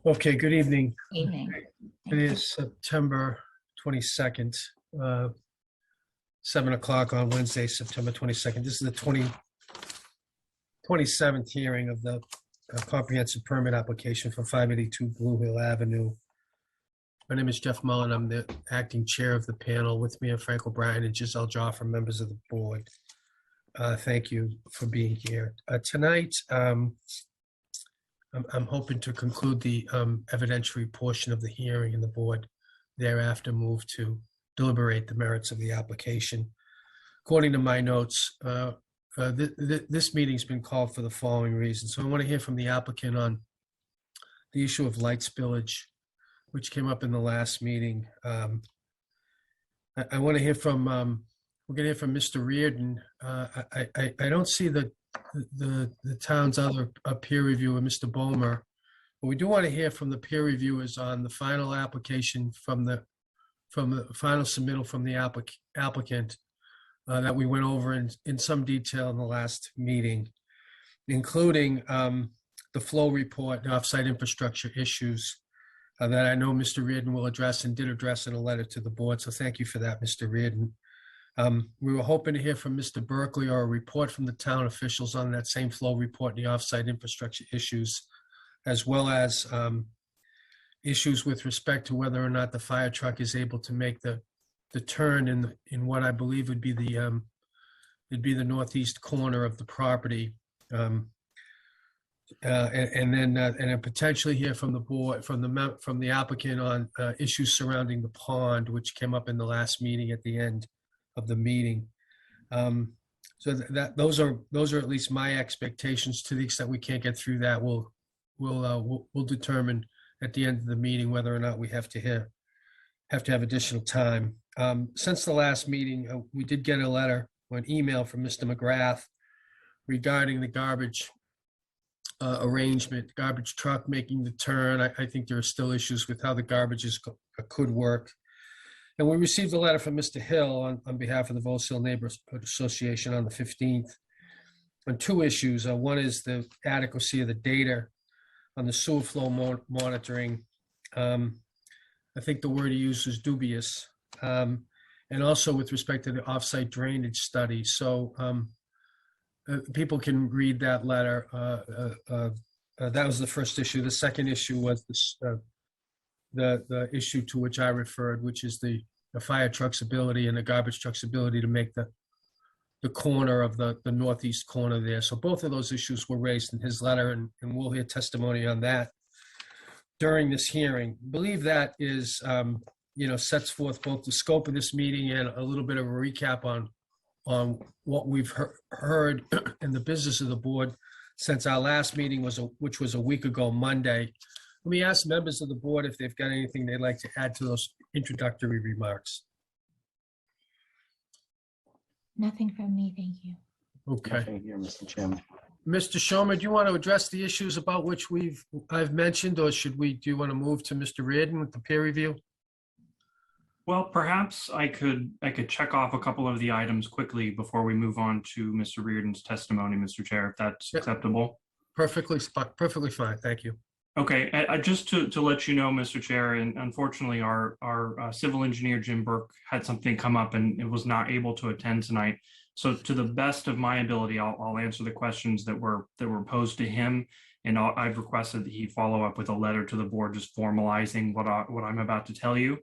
Okay, good evening. Evening. It is September 22nd, 7 o'clock on Wednesday, September 22nd. This is the 27th hearing of the comprehensive permit application for 582 Blue Hill Avenue. My name is Jeff Mullen. I'm the acting chair of the panel. With me are Frank O'Brien and Giselle Joffer, members of the board. Thank you for being here. Tonight, I'm hoping to conclude the evidentiary portion of the hearing, and the board thereafter move to deliberate the merits of the application. According to my notes, this meeting's been called for the following reasons. So I want to hear from the applicant on the issue of light spillage, which came up in the last meeting. I want to hear from, we're going to hear from Mr. Reardon. I don't see the town's other peer reviewer, Mr. Bomer. But we do want to hear from the peer reviewers on the final application from the final submittal from the applicant that we went over in some detail in the last meeting, including the flow report and offsite infrastructure issues that I know Mr. Reardon will address and did address in a letter to the board. So thank you for that, Mr. Reardon. We were hoping to hear from Mr. Berkeley or a report from the town officials on that same flow report and the offsite infrastructure issues, as well as issues with respect to whether or not the fire truck is able to make the turn in what I believe would be the northeast corner of the property, and then potentially hear from the board, from the applicant on issues surrounding the pond, which came up in the last meeting at the end of the meeting. So those are at least my expectations. To the extent we can't get through that, we'll determine at the end of the meeting whether or not we have to have additional time. Since the last meeting, we did get a letter or an email from Mr. McGrath regarding the garbage arrangement, garbage truck making the turn. I think there are still issues with how the garbage could work. And we received a letter from Mr. Hill on behalf of the Volks Hill Neighborhood Association on the 15th on two issues. One is the adequacy of the data on the sewer flow monitoring. I think the word he used was dubious. And also with respect to the offsite drainage study. So people can read that letter. That was the first issue. The second issue was the issue to which I referred, which is the fire truck's ability and the garbage truck's ability to make the corner of the northeast corner there. So both of those issues were raised in his letter, and we'll hear testimony on that during this hearing. I believe that is, sets forth both the scope of this meeting and a little bit of a recap on what we've heard in the business of the board since our last meeting, which was a week ago Monday. Let me ask members of the board if they've got anything they'd like to add to those introductory remarks. Nothing from me, thank you. Okay. Nothing here, Mr. Chairman. Mr. Schomer, do you want to address the issues about which I've mentioned, or do you want to move to Mr. Reardon with the peer review? Well, perhaps I could check off a couple of the items quickly before we move on to Mr. Reardon's testimony, Mr. Chair, if that's acceptable. Perfectly fine. Thank you. Okay, just to let you know, Mr. Chair, and unfortunately our civil engineer, Jim Burke, had something come up and was not able to attend tonight. So to the best of my ability, I'll answer the questions that were posed to him, and I've requested that he follow up with a letter to the board just formalizing what I'm about to tell you.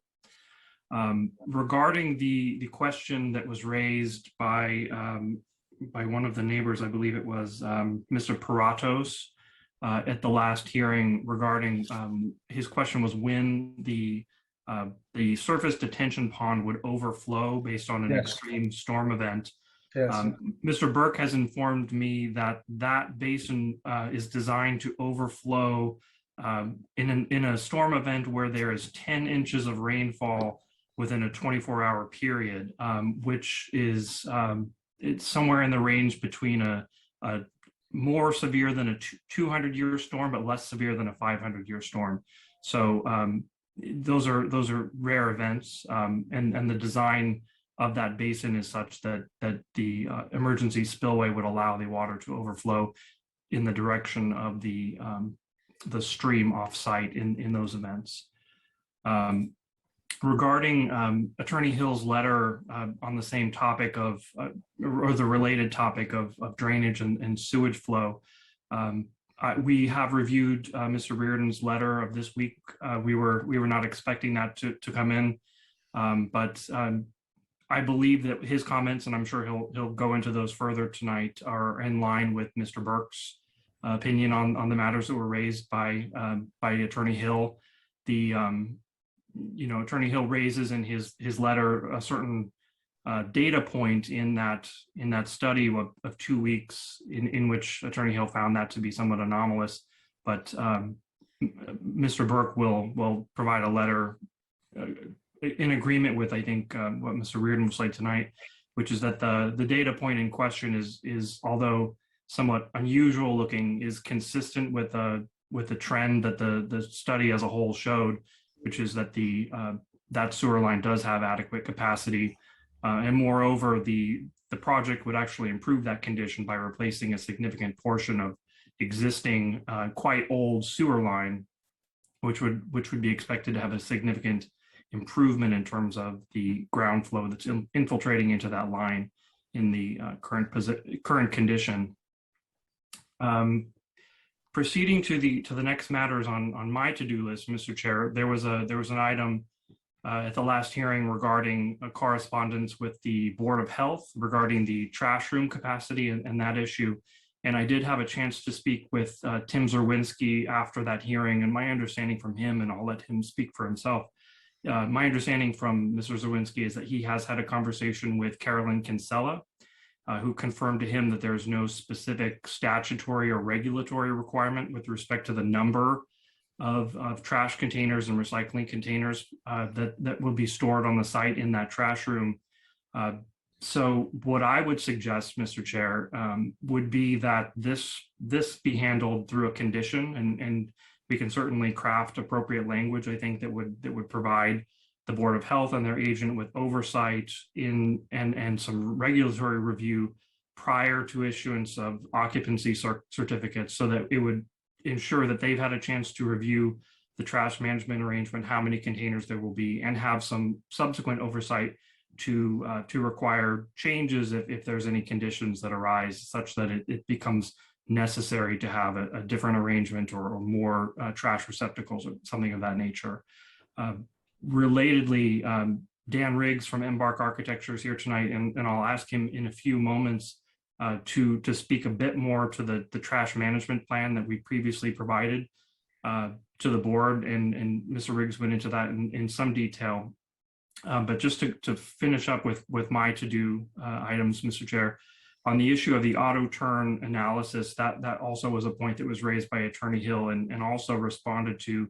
Regarding the question that was raised by one of the neighbors, I believe it was Mr. Paratos, at the last hearing regarding his question was when the the surface detention pond would overflow based on an Yes. extreme storm event. Yes. Mr. Burke has informed me that that basin is designed to overflow in a storm event where there is 10 inches of rainfall within a 24-hour period, which is it's somewhere in the range between a more severe than a 200-year storm, but less severe than a 500-year storm. So those are rare events, and the design of that basin is such that the emergency spillway would allow the water to overflow in the direction of the stream off-site in those events. Regarding Attorney Hill's letter on the same topic of, or the related topic of drainage and sewage flow, we have reviewed Mr. Reardon's letter of this week. We were not expecting that to come in, but I believe that his comments, and I'm sure he'll go into those further tonight, are in line with Mr. Burke's opinion on the matters that were raised by Attorney Hill. Attorney Hill raises in his letter a certain data point in that study of 2 weeks in which Attorney Hill found that to be somewhat anomalous. But Mr. Burke will provide a letter in agreement with, I think, what Mr. Reardon will say tonight, which is that the data point in question is although somewhat unusual looking, is consistent with the trend that the study as a whole showed, which is that that sewer line does have adequate capacity, and moreover, the project would actually improve that condition by replacing a significant portion of existing quite old sewer line, which would be expected to have a significant improvement in terms of the ground flow that's infiltrating into that line in the current condition. Proceeding to the next matters on my to-do list, Mr. Chair, there was an item at the last hearing regarding a correspondence with the Board of Health regarding the trash room capacity and that issue. And I did have a chance to speak with Tim Zerwinski after that hearing, and my understanding from him, and I'll let him speak for himself, my understanding from Mr. Zerwinski is that he has had a conversation with Carolyn Kinsella, who confirmed to him that there is no specific statutory or regulatory requirement with respect to the number of trash containers and recycling containers that will be stored on the site in that trash room. So what I would suggest, Mr. Chair, would be that this be handled through a condition, and we can certainly craft appropriate language, I think, that would provide the Board of Health and their agent with oversight and some regulatory review prior to issuance of occupancy certificates, so that it would ensure that they've had a chance to review the trash management arrangement, how many containers there will be, and have some subsequent oversight to require changes if there's any conditions that arise such that it becomes necessary to have a different arrangement or more trash receptacles or something of that nature. Relatedly, Dan Riggs from Embark Architecture is here tonight, and I'll ask him in a few moments to speak a bit more to the trash management plan that we previously provided to the board, and Mr. Riggs went into that in some detail. But just to finish up with my to-do items, Mr. Chair, on the issue of the auto turn analysis, that also was a point that was raised by Attorney Hill and also responded to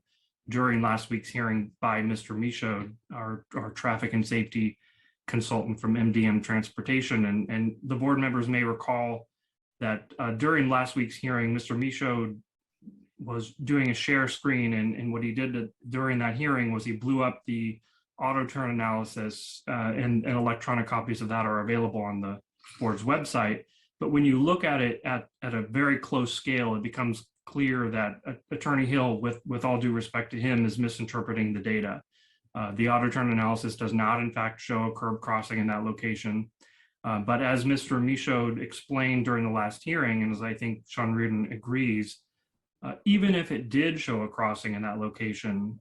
during last week's hearing by Mr. Michaud, our traffic and safety consultant from MDM Transportation. And the board members may recall that during last week's hearing, Mr. Michaud was doing a share screen, and what he did during that hearing was he blew up the auto turn analysis, and electronic copies of that are available on the board's website. But when you look at it at a very close scale, it becomes clear that Attorney Hill, with all due respect to him, is misinterpreting the data. The auto turn analysis does not, in fact, show a curb crossing in that location. But as Mr. Michaud explained during the last hearing, and as I think Sean Reardon agrees, even if it did show a crossing in that location,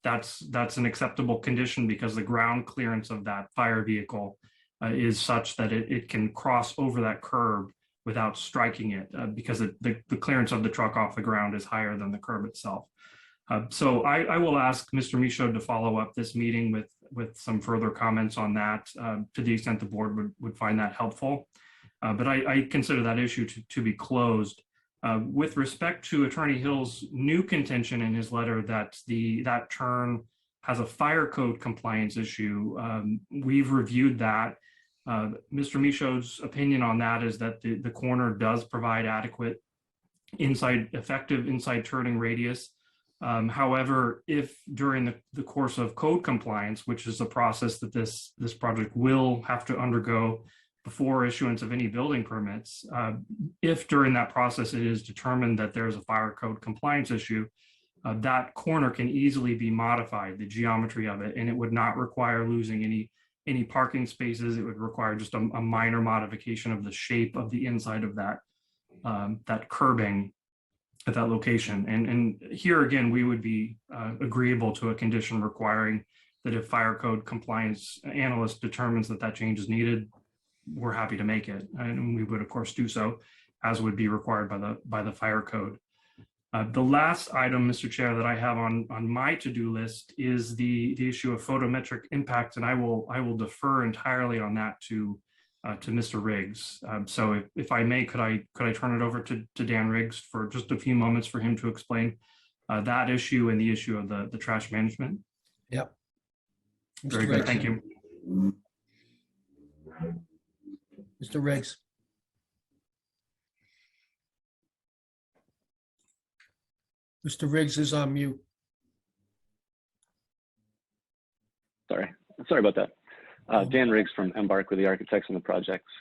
that's an acceptable condition because the ground clearance of that fire vehicle is such that it can cross over that curb without striking it, because the clearance of the truck off the ground is higher than the curb itself. So I will ask Mr. Michaud to follow up this meeting with some further comments on that to the extent the board would find that helpful. But I consider that issue to be closed. With respect to Attorney Hill's new contention in his letter that that turn has a fire code compliance issue, we've reviewed that. Mr. Michaud's opinion on that is that the corner does provide adequate effective inside turning radius. However, if during the course of code compliance, which is a process that this project will have to undergo before issuance of any building permits, if during that process it is determined that there's a fire code compliance issue, that corner can easily be modified, the geometry of it, and it would not require losing any parking spaces. It would require just a minor modification of the shape of the inside of that curbing at that location. And here again, we would be agreeable to a condition requiring that if fire code compliance analyst determines that change is needed, we're happy to make it. And we would of course do so as would be required by the fire code. The last item, Mr. Chair, that I have on my to-do list is the issue of photometric impact, and I will defer entirely on that to Mr. Riggs. So if I may, could I turn it over to Dan Riggs for just a few moments for him to explain that issue and the issue of the trash management? Yep. Very good, thank you. Mr. Riggs. Mr. Riggs is on mute. Sorry about that. Dan Riggs from Embark with the architects on the projects.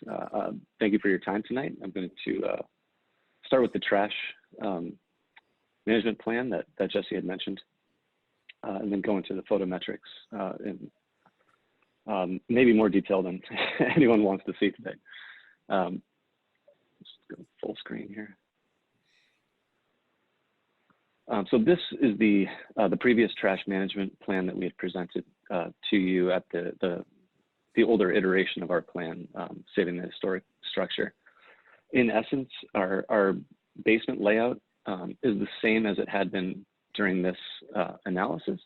Thank you for your time tonight. I'm going to start with the trash management plan that Jesse had mentioned, and then go into the photometrics in maybe more detail than anyone wants to see today. Let's go full screen here. So this is the previous trash management plan that we had presented to you at the older iteration of our plan, saving the historic structure. In essence, our basement layout is the same as it had been during this analysis.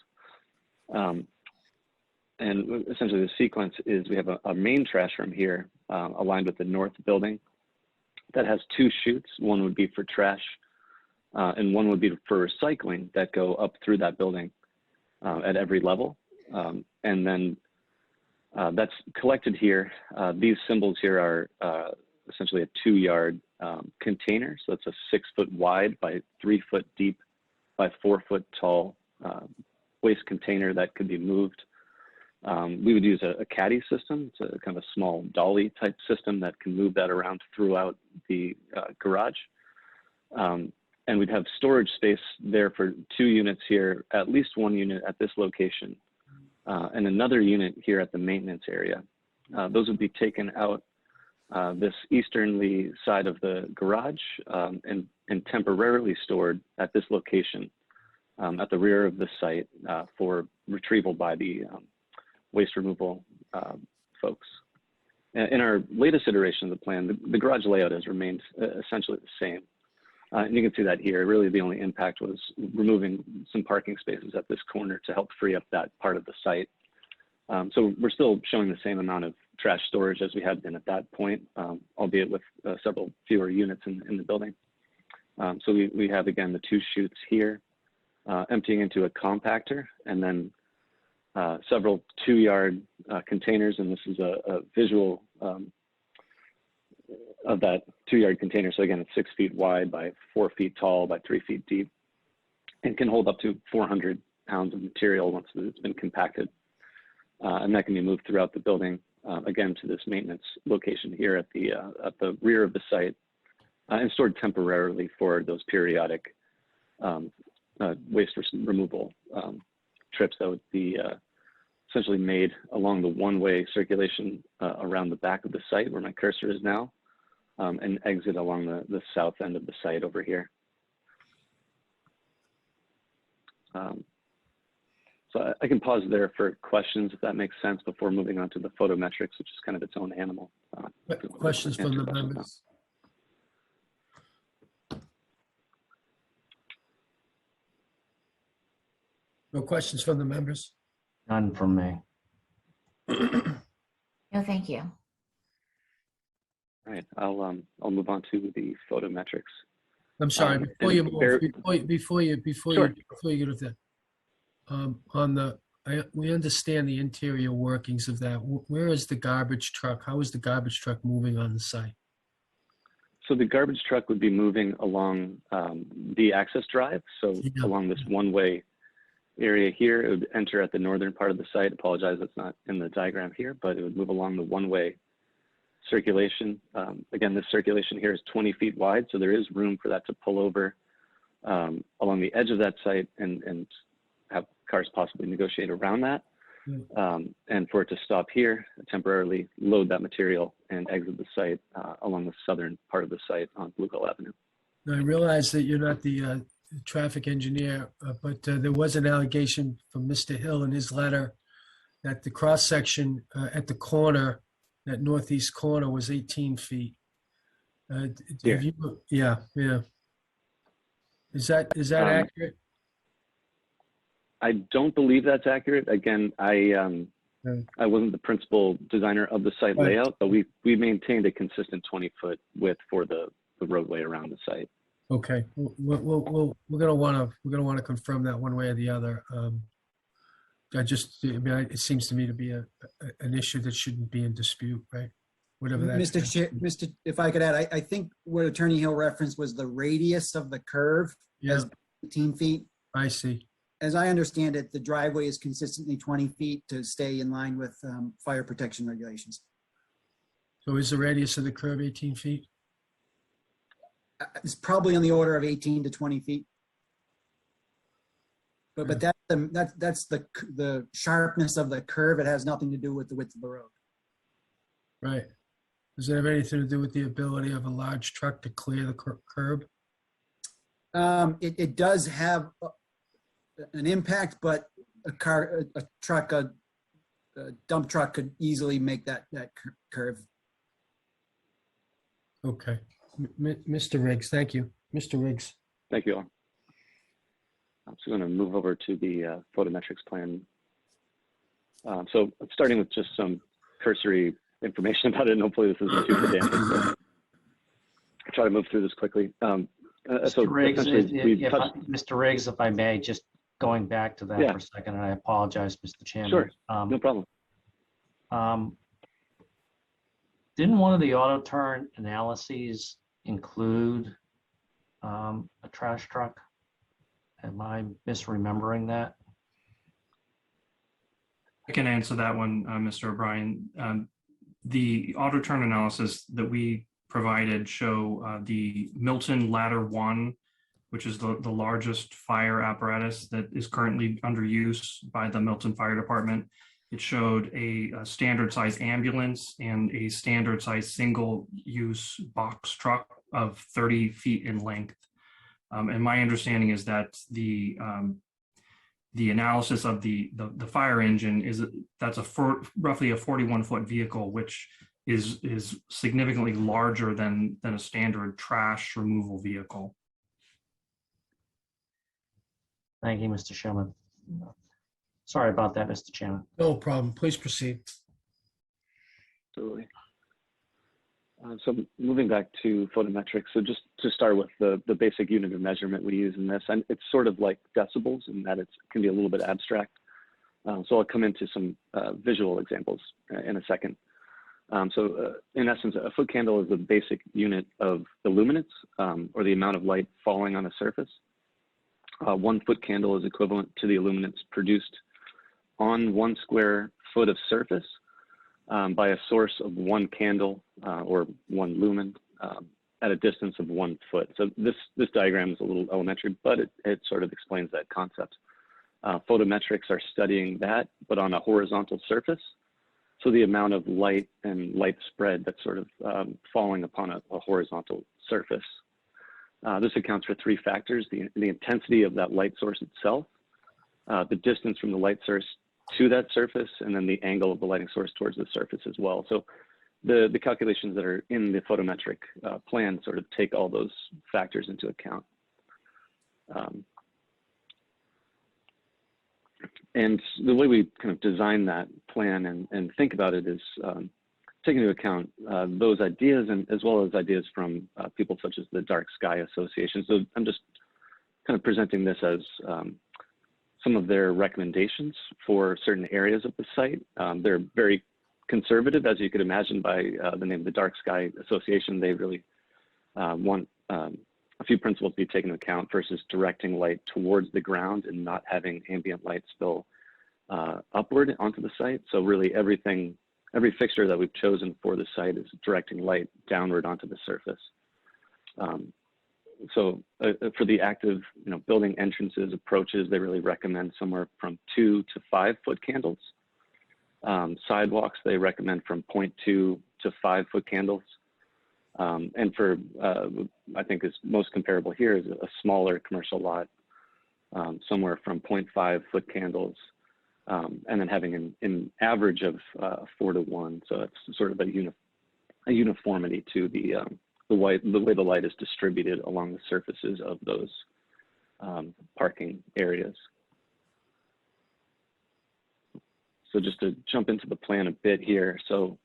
And essentially the sequence is we have a main trash room here aligned with the north building that has two chutes. One would be for trash and one would be for recycling that go up through that building at every level. And then that's collected here. These symbols here are essentially a 2-yard container. So it's a 6 foot wide by 3 foot deep by 4 foot tall waste container that could be moved. We would use a caddy system. It's a kind of a small dolly type system that can move that around throughout the garage. And we'd have storage space there for 2 units here, at least 1 unit at this location, and another unit here at the maintenance area. Those would be taken out this easternly side of the garage and temporarily stored at this location at the rear of the site for retrieval by the waste removal folks. In our latest iteration of the plan, the garage layout has remained essentially the same. And you can see that here. Really, the only impact was removing some parking spaces at this corner to help free up that part of the site. So we're still showing the same amount of trash storage as we had been at that point, albeit with several fewer units in the building. So we have, again, the 2 chutes here, emptying into a compactor, and then several 2-yard containers. And this is a visual of that 2-yard container. So again, it's 6 feet wide by 4 feet tall by 3 feet deep, and can hold up to 400 pounds of material once it's been compacted. And that can be moved throughout the building, again, to this maintenance location here at the rear of the site, and stored temporarily for those periodic waste removal trips that would be essentially made along the one-way circulation around the back of the site where my cursor is now, and exit along the south end of the site over here. So I can pause there for questions if that makes sense before moving on to the photometrics, which is kind of its own animal. Questions from the members? No questions from the members? None from me. No, thank you. All right, I'll move on to the photometrics. I'm sorry, before and you move, bear- before you Sure. get with that, we understand the interior workings of that. Where is the garbage truck? How is the garbage truck moving on the site? So the garbage truck would be moving along the access drive. So Yeah. along this one-way area here, it would enter at the northern part of the site. Apologize, it's not in the diagram here, but it would move along the one-way circulation. Again, this circulation here is 20 feet wide, so there is room for that to pull over along the edge of that site and have cars possibly negotiate around that. And for it to stop here, temporarily load that material and exit the site along the southern part of the site on Blue Hill Avenue. Now, I realize that you're not the traffic engineer, but there was an allegation from Mr. Hill in his letter that the cross-section at the corner, that northeast corner, was 18 feet. Here. Yeah. Is that accurate? I don't believe that's accurate. Again, I wasn't the principal designer of the site Right. layout, but we maintained a consistent 20-foot width for the roadway around the site. Okay, we're gonna want to confirm that one way or the other. It seems to me to be an issue that shouldn't be in dispute, right? Whatever that. Mr. Chair, if I could add, I think what Attorney Hill referenced was the radius of the curve Yeah, as 18 feet. I see. As I understand it, the driveway is consistently 20 feet to stay in line with fire protection regulations. So is the radius of the curve 18 feet? It's probably on the order of 18 to 20 feet. But that's the sharpness of the curve. It has nothing to do with the width of the road. Right. Does it have anything to do with the ability of a large truck to clear the curb? It does have an impact, but a dump truck could easily make that curve. Okay. Mr. Riggs, thank you. Mr. Riggs. Thank you all. I'm just going to move over to the photometrics plan. So starting with just some cursory information about it, and hopefully this isn't too pedantic. So I'll try to move through this quickly. So Mr. Riggs, essentially, Mr. Riggs, if I may, just going back to that Yeah. for a second, and I apologize, Mr. Chairman. Sure, no problem. Didn't one of the auto turn analyses include a trash truck? Am I misremembering that? I can answer that one, Mr. O'Brien. The auto turn analysis that we provided show the Milton Ladder 1, which is the largest fire apparatus that is currently under use by the Milton Fire Department. It showed a standard size ambulance and a standard size single use box truck of 30 feet in length. And my understanding is that the analysis of the fire engine is that's roughly a 41-foot vehicle, which is significantly larger than a standard trash removal vehicle. Thank you, Mr. Chairman. Sorry about that, Mr. Chairman. No problem. Please proceed. Absolutely. So moving back to photometrics, so just to start with the basic unit of measurement we use in this, and it's sort of like decibels in that it can be a little bit abstract. So I'll come into some visual examples in a second. In essence, a foot candle is the basic unit of the luminance, or the amount of light falling on a surface. 1 foot candle is equivalent to the illuminance produced on 1 square foot of surface by a source of 1 candle or 1 lumen at a distance of 1 foot. So this diagram is a little elementary, but it sort of explains that concept. Photometrics are studying that, but on a horizontal surface. So the amount of light and light spread that's sort of falling upon a horizontal surface. This accounts for 3 factors: the intensity of that light source itself, the distance from the light source to that surface, and then the angle of the lighting source towards the surface as well. So the calculations that are in the photometric plan sort of take all those factors into account. And the way we kind of design that plan and think about it is taking into account those ideas, and as well as ideas from people such as the Dark Sky Association. So I'm just kind of presenting this as some of their recommendations for certain areas of the site. They're very conservative, as you could imagine by the name of the Dark Sky Association. They really want a few principles to be taken into account versus directing light towards the ground and not having ambient light spill upward onto the site. So really every fixture that we've chosen for the site is directing light downward onto the surface. For the active, building entrances, approaches, they really recommend somewhere from 2 to 5 foot candles. Sidewalks, they recommend from 0.2 to 5 foot candles. And for, I think is most comparable here is a smaller commercial lot, somewhere from 0.5 foot candles, and then having an average of 4 to 1. So it's sort of a uniformity to the way the light is distributed along the surfaces of those parking areas. So just to jump into the plan a bit here. So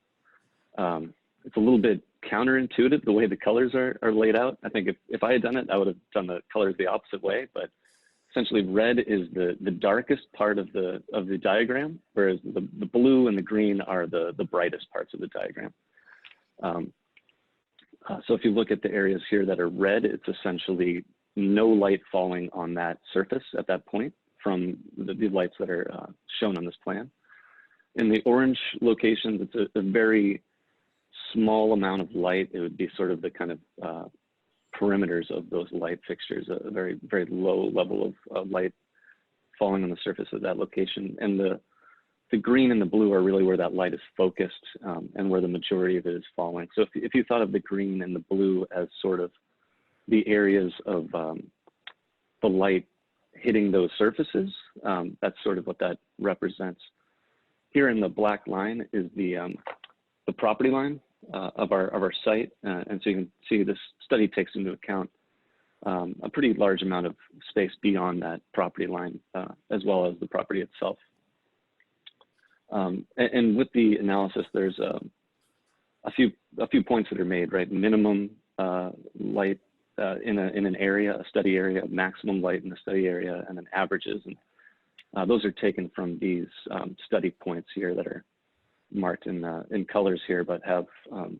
it's a little bit counterintuitive the way the colors are laid out. I think if I had done it, I would have done the colors the opposite way, but essentially red is the darkest part of the diagram, whereas the blue and the green are the brightest parts of the diagram. So if you look at the areas here that are red, it's essentially no light falling on that surface at that point from the lights that are shown on this plan. In the orange locations, it's a very small amount of light. It would be sort of the kind of perimeters of those light fixtures, a very, very low level of light falling on the surface of that location. And the green and the blue are really where that light is focused and where the majority of it is falling. So if you thought of the green and the blue as sort of the areas of the light hitting those surfaces, that's sort of what that represents. Here in the black line is the property line of our site, and so you can see this study takes into account a pretty large amount of space beyond that property line, as well as the property itself. And with the analysis, there's a few points that are made, right? Minimum light in an area, a study area, maximum light in the study area, and then averages. And those are taken from these study points here that are marked in colors here, but have a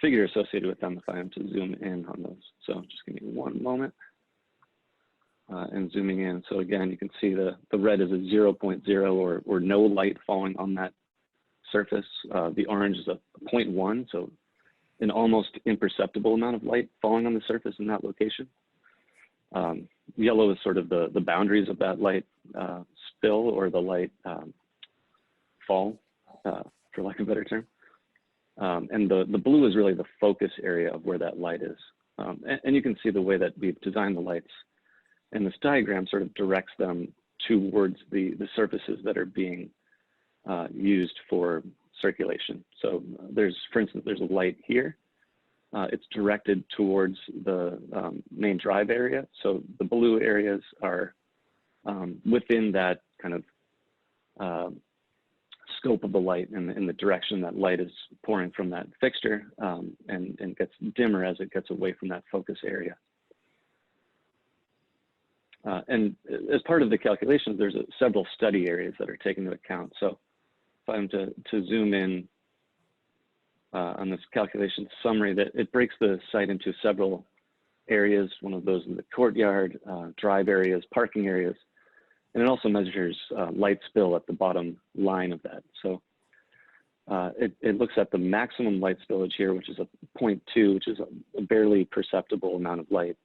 figure associated with them if I am to zoom in on those. So just give me one moment. And zooming in. So again, you can see the red is a 0.0 or no light falling on that surface. The orange is a 0.1, so an almost imperceptible amount of light falling on the surface in that location. Yellow is sort of the boundaries of that light spill or the light fall, for lack of a better term. And the blue is really the focus area of where that light is. And you can see the way that we've designed the lights. And this diagram sort of directs them towards the surfaces that are being used for circulation. So for instance, there's a light here. It's directed towards the main drive area. So the blue areas are within that kind of scope of the light and in the direction that light is pouring from that fixture, and gets dimmer as it gets away from that focus area. And as part of the calculations, there's several study areas that are taken into account. So if I'm to zoom in on this calculation summary, that it breaks the site into several areas. One of those in the courtyard, drive areas, parking areas, and it also measures light spill at the bottom line of that. So it looks at the maximum light spillage here, which is a 0.2, which is a barely perceptible amount of light.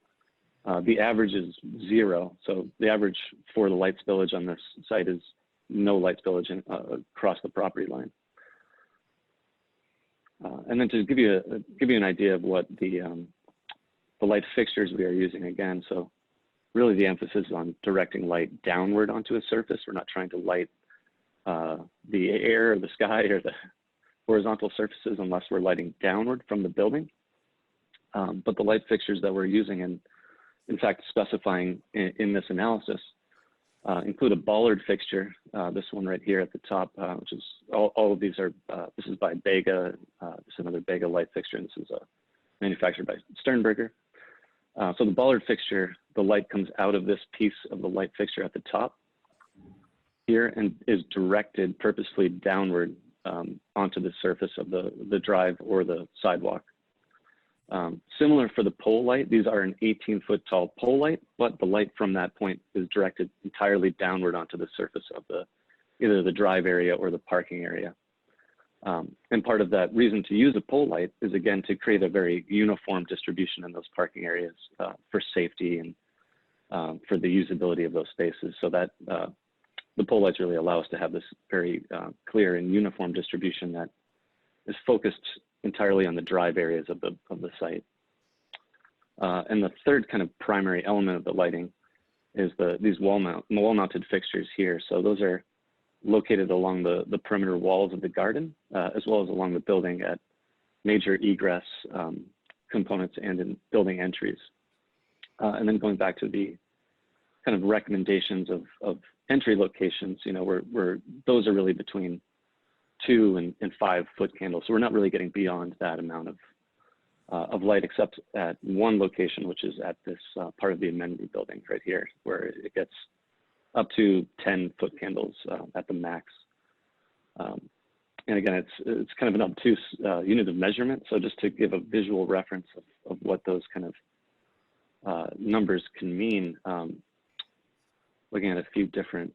The average is 0. So the average for the light spillage on this site is no light spillage across the property line. And then to give you an idea of what the light fixtures we are using again. So really the emphasis is on directing light downward onto a surface. We're not trying to light the air or the sky or the horizontal surfaces unless we're lighting downward from the building. But the light fixtures that we're using and in fact specifying in this analysis include a bollard fixture, this one right here at the top, which is, all of these are, this is by Bega, this is another Bega light fixture, and this is manufactured by Sternberger. So the bollard fixture, the light comes out of this piece of the light fixture at the top here and is directed purposefully downward onto the surface of the drive or the sidewalk. Similar for the pole light, these are an 18-foot tall pole light, but the light from that point is directed entirely downward onto the surface of either the drive area or the parking area. And part of that reason to use a pole light is, again, to create a very uniform distribution in those parking areas for safety and for the usability of those spaces, so that the pole lights really allow us to have this very clear and uniform distribution that is focused entirely on the drive areas of the site. And the third kind of primary element of the lighting is these wall-mounted fixtures here. So those are located along the perimeter walls of the garden, as well as along the building at major egress components and in building entries. And then going back to the kind of recommendations of entry locations, you know, those are really between 2 and 5 foot candles. So we're not really getting beyond that amount of light, except at one location, which is at this part of the amenity building right here, where it gets up to 10 foot candles at the max. And again, it's kind of an obtuse unit of measurement. So just to give a visual reference of what those kind of numbers can mean, looking at a few different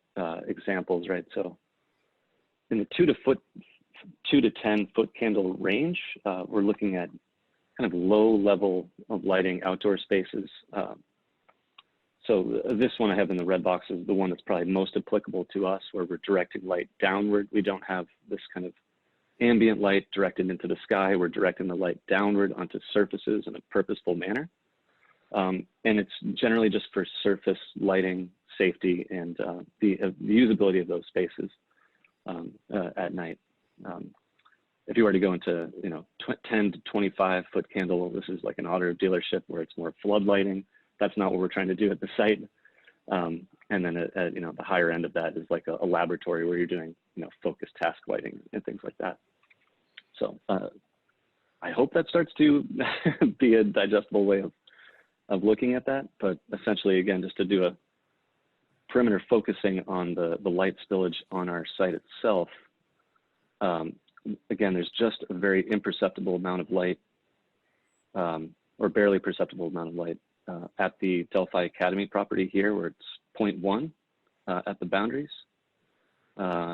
examples, right? So in the 2 to 10 foot candle range, we're looking at kind of low level of lighting outdoor spaces. So this one I have in the red box is the one that's probably most applicable to us, where we're directing light downward. We don't have this kind of ambient light directed into the sky. We're directing the light downward onto surfaces in a purposeful manner. And it's generally just for surface lighting, safety, and the usability of those spaces at night. If you were to go into, you know, 10 to 25 foot candle, this is like an auto dealership where it's more flood lighting. That's not what we're trying to do at the site. And then at you know, the higher end of that is like a laboratory where you're doing, you know, focused task lighting and things like that. So I hope that starts to be a digestible way of looking at that. But essentially, again, just to do a perimeter focusing on the light spillage on our site itself. Again, there's just a very imperceptible amount of light, or barely perceptible amount of light at the Delphi Academy property here, where it's 0.1 at the boundaries.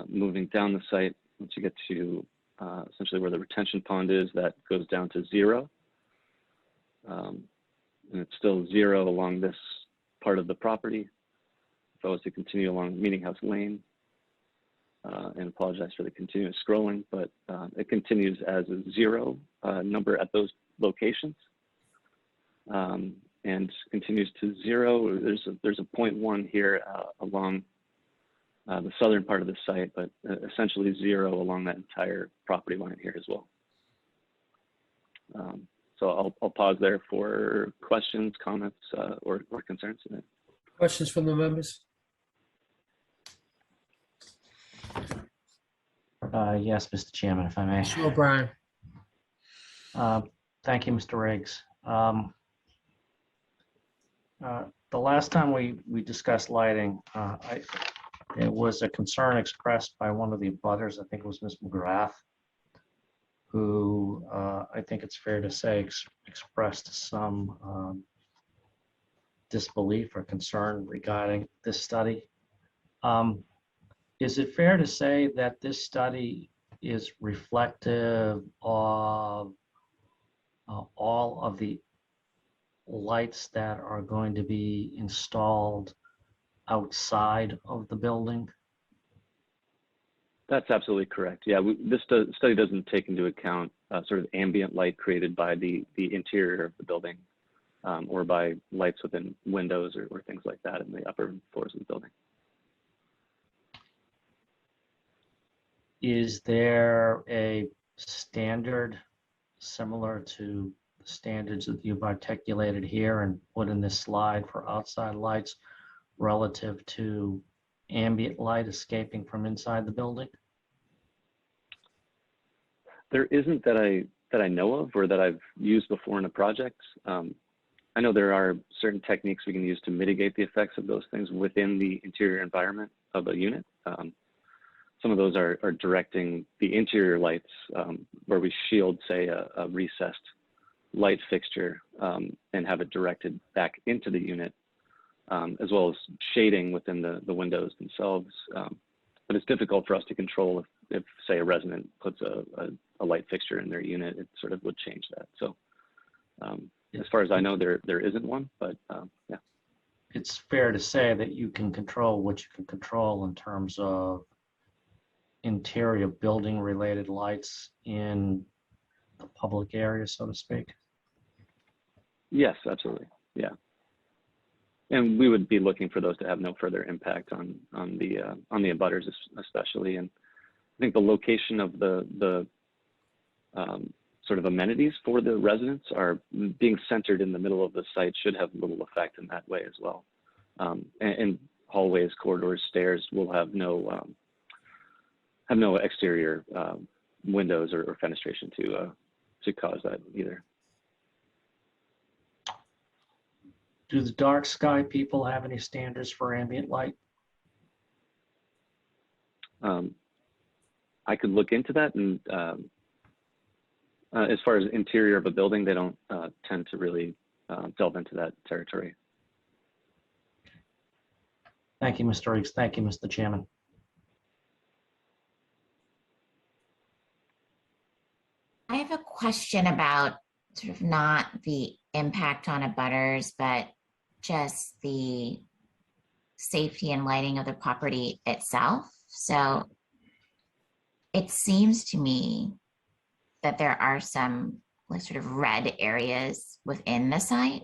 Moving down the site, once you get to essentially where the retention pond is, that goes down to 0. And it's still 0 along this part of the property. If I was to continue along Meeting House Lane, and apologize for the continuous scrolling, but it continues as a 0 number at those locations, and continues to 0. There's a 0.1 here along the southern part of the site, but essentially 0 along that entire property line here as well. So I'll pause there for questions, comments, or concerns. Questions from the members? Yes, Mr. Chairman, if I may. Sure, Brian. Thank you, Mr. Riggs. The last time we discussed lighting, it was a concern expressed by one of the abutters, I think it was Ms. McGrath, who I think it's fair to say expressed some disbelief or concern regarding this study. Is it fair to say that this study is reflective of all of the lights that are going to be installed outside of the building? That's absolutely correct. Yeah, this study doesn't take into account sort of ambient light created by the interior of the building, or by lights within windows or things like that in the upper floors of the building. Is there a standard similar to the standards that you've articulated here and put in this slide for outside lights relative to ambient light escaping from inside the building? There isn't that I know of or that I've used before in a project. I know there are certain techniques we can use to mitigate the effects of those things within the interior environment of a unit. Some of those are directing the interior lights where we shield, say, a recessed light fixture and have it directed back into the unit, as well as shading within the windows themselves. But it's difficult for us to control if say, a resident puts a light fixture in their unit, it sort of would change that. So as far as I know, there isn't one, but yeah. It's fair to say that you can control what you can control in terms of interior building related lights in the public area, so to speak. Yes, absolutely. Yeah. And we would be looking for those to have no further impact on the abutters especially. And I think the location of the sort of amenities for the residents are being centered in the middle of the site should have little effect in that way as well. And hallways, corridors, stairs will have no exterior windows or fenestration to cause that either. Do the dark sky people have any standards for ambient light? I could look into that, and as far as interior of a building, they don't tend to really delve into that territory. Thank you, Mr. Riggs. Thank you, Mr. Chairman. I have a question about sort of not the impact on abutters, but just the safety and lighting of the property itself. So it seems to me that there are some like sort of red areas within the site,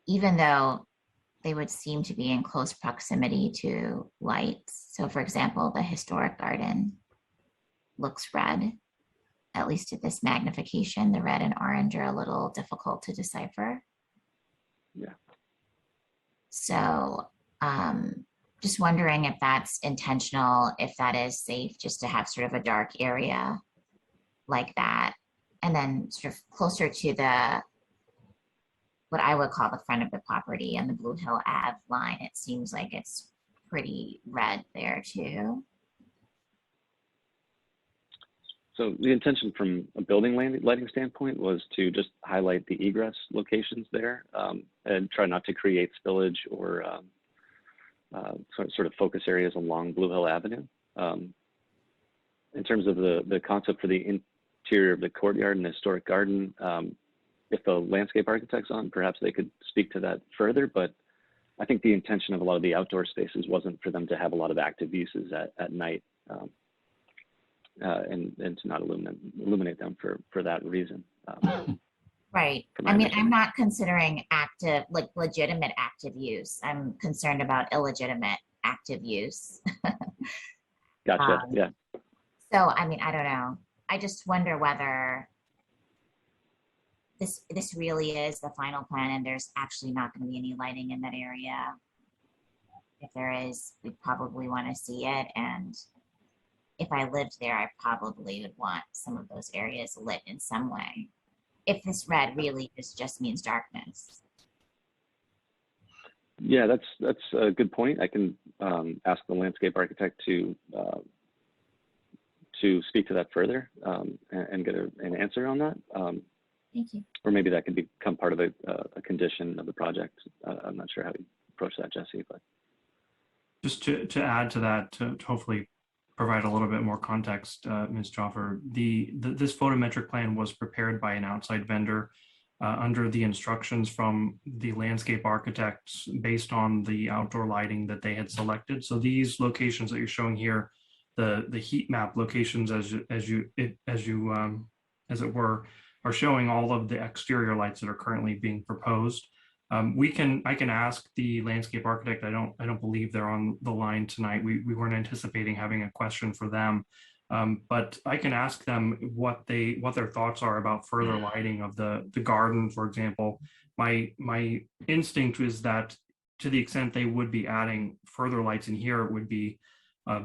even though they would seem to be in close proximity to lights. So for example, the historic garden looks red, at least at this magnification. The red and orange are a little difficult to decipher. Yeah. So just wondering if that's intentional, if that is safe just to have sort of a dark area like that. And then sort of closer to what I would call the front of the property and the Blue Hill Ave line, it seems like it's pretty red there too. So the intention from a building lighting standpoint was to just highlight the egress locations there and try not to create spillage or sort of focus areas along Blue Hill Avenue. In terms of the concept for the interior of the courtyard and the historic garden, if the landscape architect's on, perhaps they could speak to that further, but I think the intention of a lot of the outdoor spaces wasn't for them to have a lot of active uses at night. And to not illuminate them for that reason. Right. I mean, I'm not considering active, like legitimate active use. I'm concerned about illegitimate active use. Gotcha. Yeah. So, I mean, I don't know. I just wonder whether this really is the final plan and there's actually not going to be any lighting in that area. If there is, we probably want to see it. And if I lived there, I probably would want some of those areas lit in some way. If this red really just means darkness. Yeah, that's a good point. I can ask the landscape architect to speak to that further and get an answer on that. Thank you. Or maybe that could become part of a condition of the project. I'm not sure how you approach that, Jesse, but. Just to add to that, to hopefully provide a little bit more context, Ms. Joffer, this photometric plan was prepared by an outside vendor under the instructions from the landscape architects based on the outdoor lighting that they had selected. So these locations that you're showing here, the heat map locations as it were, are showing all of the exterior lights that are currently being proposed. I can ask the landscape architect. I don't believe they're on the line tonight. We weren't anticipating having a question for them, but I can ask them what their thoughts are about further lighting of the garden, for example. My instinct is that to the extent they would be adding further lights in here, it would be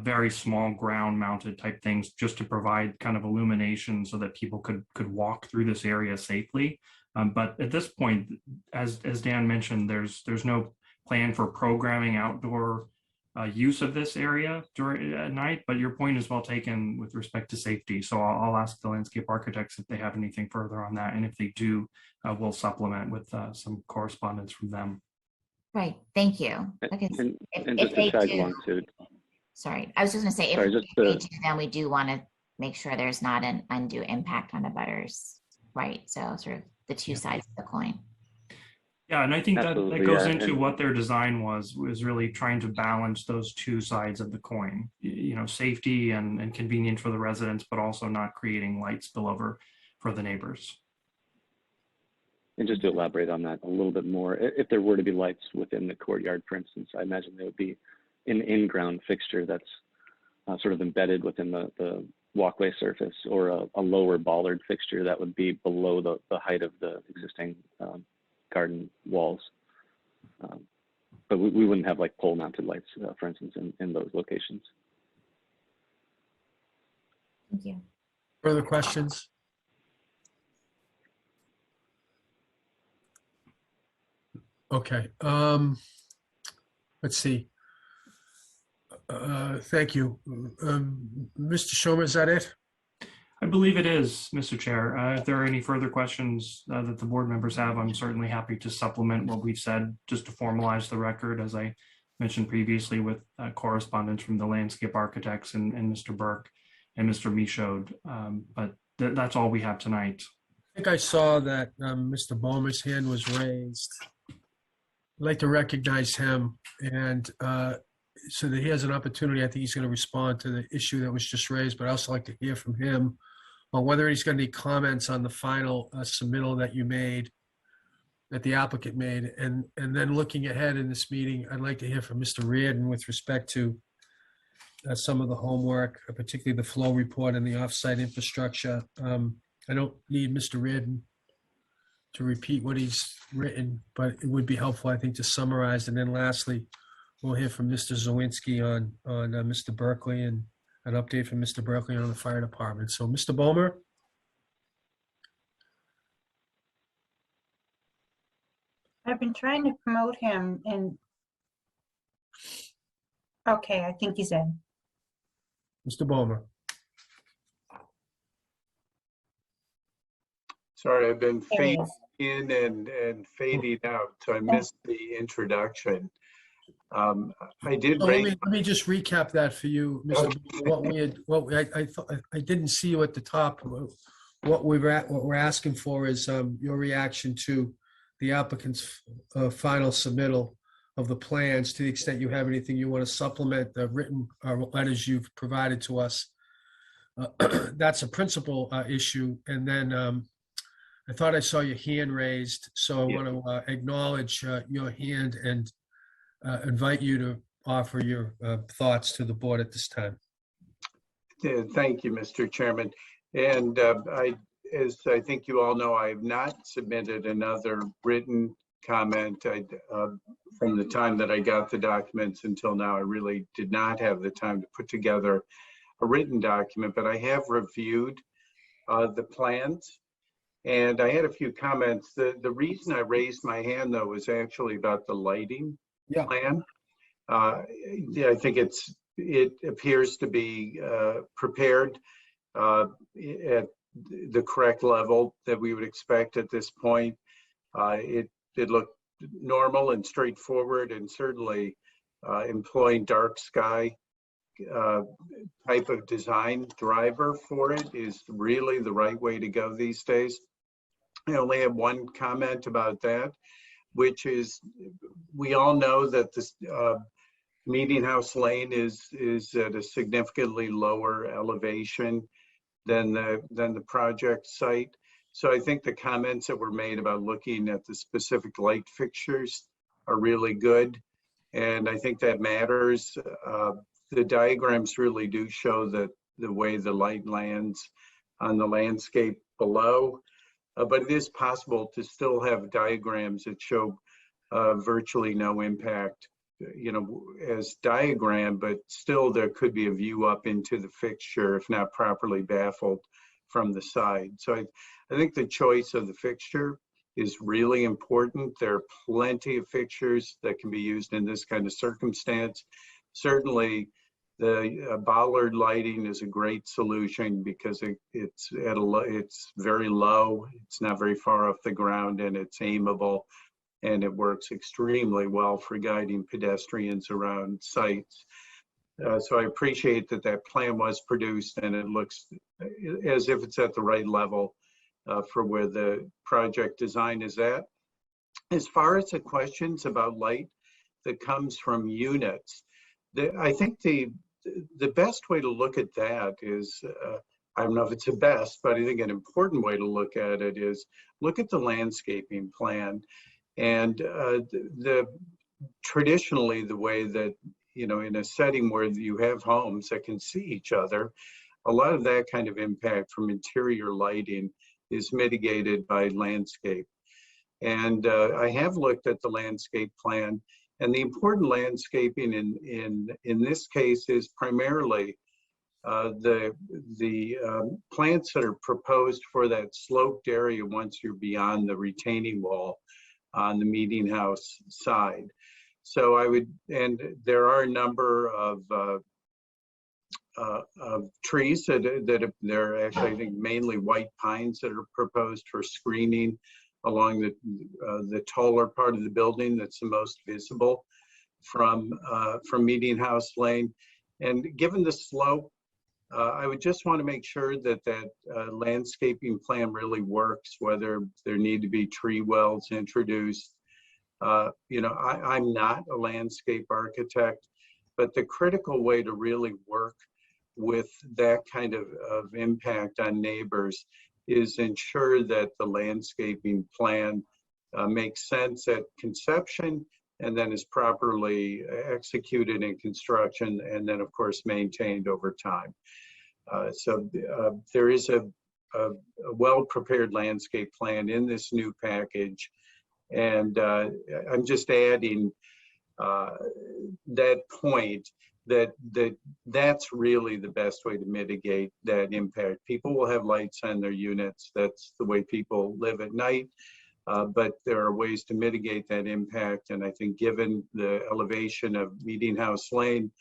very small ground mounted type things just to provide kind of illumination so that people could walk through this area safely. But at this point, as Dan mentioned, there's no plan for programming outdoor use of this area during at night. But your point is well taken with respect to safety. So I'll ask the landscape architects if they have anything further on that, and if they do, we'll supplement with some correspondence from them. Right, thank you. Okay, And just to tag along to, sorry, I was just gonna say, if sorry, just they to, do, then we do want to make sure there's not an undue impact on the butters, right? So sort of the two sides of the coin. Yeah, and I think that Absolutely, goes yeah, into and- what their design was really trying to balance those two sides of the coin. You know, safety and convenience for the residents, but also not creating light spillover for the neighbors. and just to elaborate on that a little bit more, if there were to be lights within the courtyard, for instance, I imagine there would be an in-ground fixture that's sort of embedded within the walkway surface, or a lower bollard fixture that would be below the height of the existing garden walls. But we wouldn't have like pole mounted lights, for instance, in those locations. Thank you. Further questions? Okay, let's see. Thank you. Mr. Schomer, is that it? I believe it is, Mr. Chair. If there are any further questions that the board members have, I'm certainly happy to supplement what we've said, just to formalize the record, as I mentioned previously, with correspondence from the landscape architects and Mr. Burke and Mr. Michaud. But that's all we have tonight. I think I saw that Mr. Bowmer's hand was raised. I'd like to recognize him, and so that he has an opportunity. I think he's going to respond to the issue that was just raised, but I also like to hear from him on whether he's going to need comments on the final submittal that you made, that the applicant made. And then looking ahead in this meeting, I'd like to hear from Mr. Reardon with respect to some of the homework, particularly the flow report and the offsite infrastructure. I don't need Mr. Reardon to repeat what he's written, but it would be helpful, I think, to summarize. And then lastly, we'll hear from Mr. Zawinski on Mr. Berkeley, and an update from Mr. Berkeley on the fire department. So, Mr. Bomer. I've been trying to promote him and, okay, I think he's in. Mr. Bomer. Sorry, I've been There he fading is. in and fading out, so I missed the introduction. I did So raise, let me just recap that for you, Mr. Okay. What I thought I didn't see you at the top. What we're asking for is your reaction to the applicant's final submittal of the plans, to the extent you have anything you want to supplement the written letters you've provided to us. That's a principal issue. And then I thought I saw your hand raised, so I want to acknowledge your hand and invite you to offer your thoughts to the board at this time. thank you, Mr. Chairman. And as I think you all know, I have not submitted another written comment. From the time that I got the documents until now, I really did not have the time to put together a written document, but I have reviewed the plans. And I had a few comments. The reason I raised my hand, though, was actually about the lighting plan. Yeah, I think it appears to be prepared at the correct level that we would expect at this point. It looked normal and straightforward, and certainly employing dark sky type of design driver for it is really the right way to go these days. I only have one comment about that, which is we all know that this Meeting House Lane is at a significantly lower elevation than the project site. So I think the comments that were made about looking at the specific light fixtures are really good. And I think that matters. The diagrams really do show that the way the light lands on the landscape below. But it is possible to still have diagrams that show virtually no impact, as diagram, but still there could be a view up into the fixture if not properly baffled from the side. So I think the choice of the fixture is really important. There are plenty of fixtures that can be used in this kind of circumstance. Certainly, the bollard lighting is a great solution because it's very low, it's not very far off the ground, and it's aimable, and it works extremely well for guiding pedestrians around sites. So I appreciate that plan was produced, and it looks as if it's at the right level for where the project design is at. As far as the questions about light that comes from units, I think the best way to look at that is, I don't know if it's the best, but I think an important way to look at it is look at the landscaping plan. And traditionally, the way that, in a setting where you have homes that can see each other, a lot of that kind of impact from interior lighting is mitigated by landscape. And I have looked at the landscape plan, and the important landscaping in this case is primarily the plants that are proposed for that sloped area once you're beyond the retaining wall on the meeting house side. So and there are a number of trees that they're actually, I think, mainly white pines that are proposed for screening along the taller part of the building that's the most visible from Meeting House Lane. And given the slope, I would just want to make sure that landscaping plan really works, whether there need to be tree wells introduced. I'm not a landscape architect, but the critical way to really work with that kind of impact on neighbors is ensure that the landscaping plan makes sense at conception and then is properly executed in construction, and then of course maintained over time. So there is a well-prepared landscape plan in this new package, and I'm just adding that point that's really the best way to mitigate that impact. People will have lights on their units. That's the way people live at night. But there are ways to mitigate that impact. And I think given the elevation of Meeting House Lane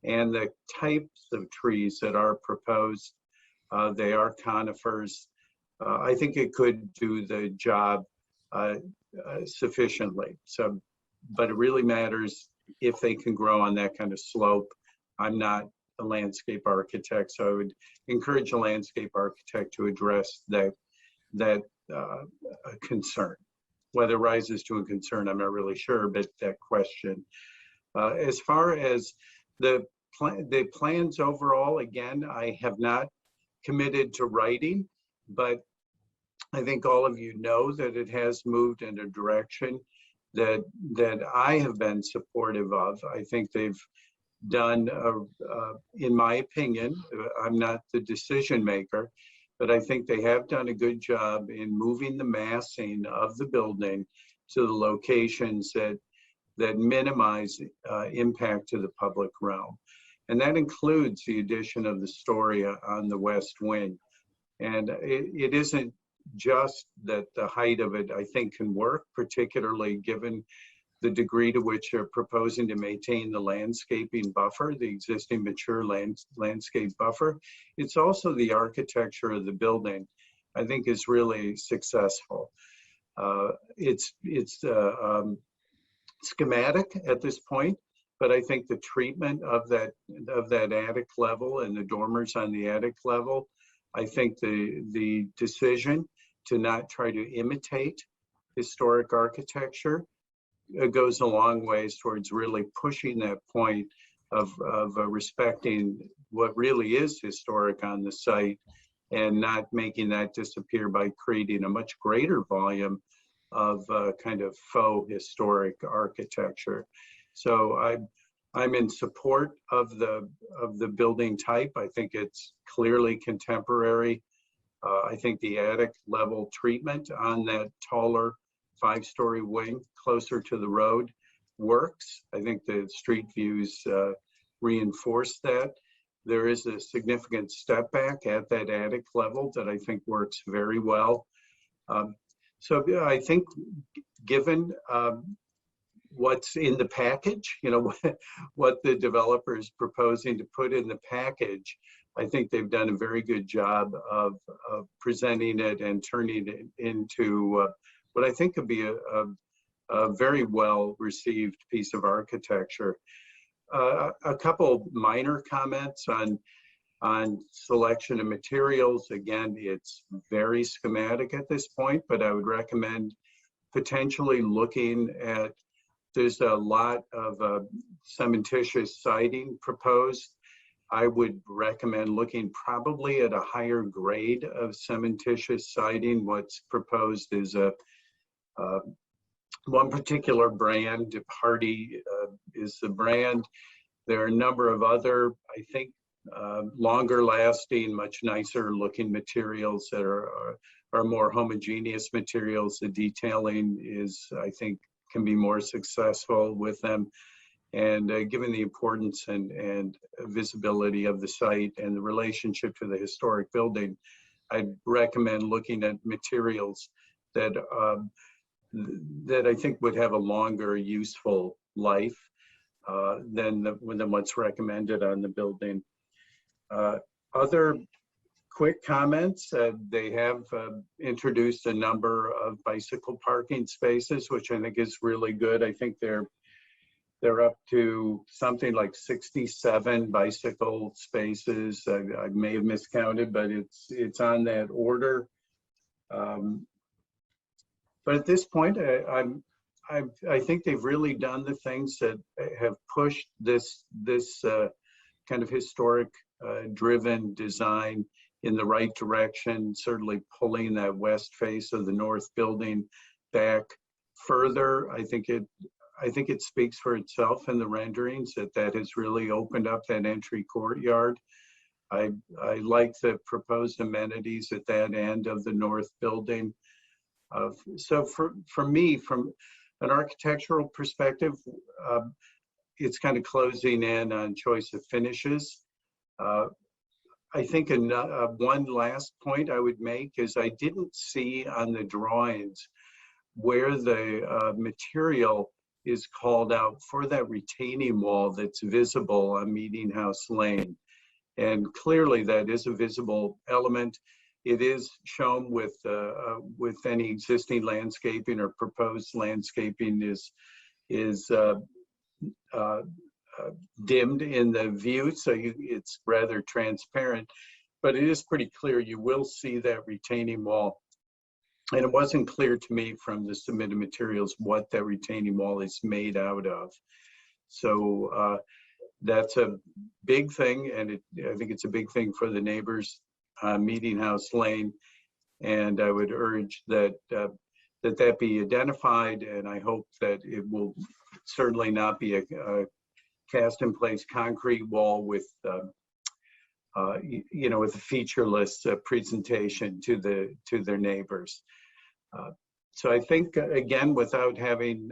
and the types of trees that are proposed, they are conifers. I think it could do the job sufficiently. So, but it really matters if they can grow on that kind of slope. I'm not a landscape architect, so I would encourage a landscape architect to address that concern. Whether it rises to a concern, I'm not really sure, but that question. As far as the plans overall, again, I have not committed to writing, but I think all of you know that it has moved in a direction that I have been supportive of. I think they've done, in my opinion, I'm not the decision maker, but I think they have done a good job in moving the massing of the building to the locations that minimize impact to the public realm. And that includes the addition of the story on the west wing. And it isn't just that the height of it, I think, can work, particularly given the degree to which they're proposing to maintain the landscaping buffer, the existing mature landscape buffer. It's also the architecture of the building, I think, is really successful. It's schematic at this point, but I think the treatment of that attic level and the dormers on the attic level, I think the decision to not try to imitate historic architecture goes a long ways towards really pushing that point of respecting what really is historic on the site and not making that disappear by creating a much greater volume of kind of faux historic architecture. So I'm in support of the building type. I think it's clearly contemporary. I think the attic level treatment on that taller 5-story wing closer to the road works. I think the street views reinforce that. There is a significant step back at that attic level that I think works very well. So yeah, I think given what's in the package, what the developer is proposing to put in the package, I think they've done a very good job of presenting it and turning it into what I think could be a very well received piece of architecture. A couple minor comments on selection of materials. Again, it's very schematic at this point, but I would recommend potentially looking at, there's a lot of cementitious siding proposed. I would recommend looking probably at a higher grade of cementitious siding. What's proposed is one particular brand. Hardy is the brand. There are a number of other, I think, longer lasting, much nicer looking materials that are more homogeneous materials. The detailing is, I think, can be more successful with them. And given the importance and visibility of the site and the relationship to the historic building, I'd recommend looking at materials that I think would have a longer useful life than what's recommended on the building. Other quick comments, they have introduced a number of bicycle parking spaces, which I think is really good. I think they're up to something like 67 bicycle spaces. I may have miscounted, but it's on that order. But at this point, I think they've really done the things that have pushed this kind of historic driven design in the right direction, certainly pulling that west face of the north building back further. I think it speaks for itself in the renderings that has really opened up that entry courtyard. I like the proposed amenities at that end of the north building. So for me, from an architectural perspective, it's kind of closing in on choice of finishes. I think one last point I would make is I didn't see on the drawings where the material is called out for that retaining wall that's visible on Meeting House Lane. And clearly that is a visible element. It is shown with any existing landscaping or proposed landscaping is dimmed in the view, so it's rather transparent, but it is pretty clear you will see that retaining wall. And it wasn't clear to me from the submitted materials what that retaining wall is made out of. So that's a big thing, and I think it's a big thing for the neighbors on Meeting House Lane. And I would urge that that be identified, and I hope that it will certainly not be a cast in place concrete wall with with a featureless presentation to their neighbors. So I think, again, without having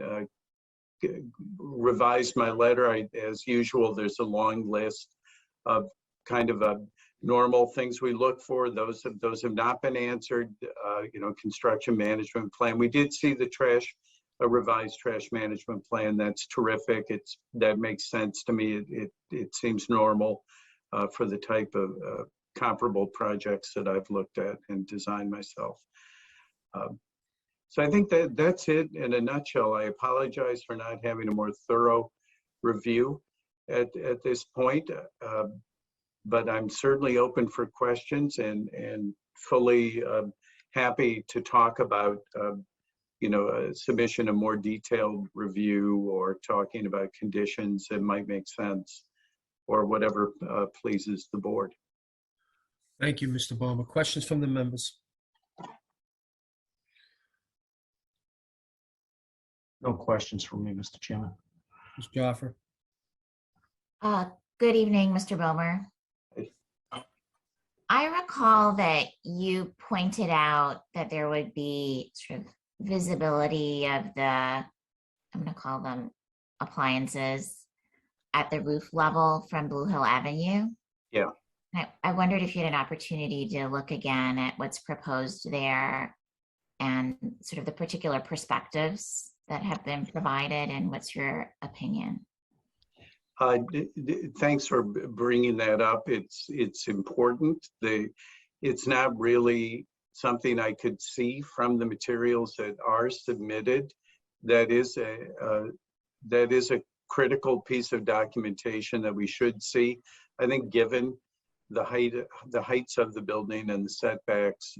revised my letter, as usual, there's a long list of kind of normal things we look for. Those have not been answered. Construction management plan. We did see a revised trash management plan. That's terrific. That makes sense to me. It seems normal for the type of comparable projects that I've looked at and designed myself. So I think that's it in a nutshell. I apologize for not having a more thorough review at this point, but I'm certainly open for questions and fully happy to talk about a submission, a more detailed review, or talking about conditions that might make sense, or whatever pleases the board. Thank you, Mr. Ballmer. Questions from the members? No questions from me, Mr. Chairman. Ms. Joffer? Good evening, Mr. Bomer. I recall that you pointed out that there would be sort of visibility of the, I'm going to call them appliances at the roof level from Blue Hill Avenue. Yeah. I wondered if you had an opportunity to look again at what's proposed there and sort of the particular perspectives that have been provided, and what's your opinion? Thanks for bringing that up. It's important. It's not really something I could see from the materials that are submitted. That is a critical piece of documentation that we should see. I think given the heights of the building and the setbacks,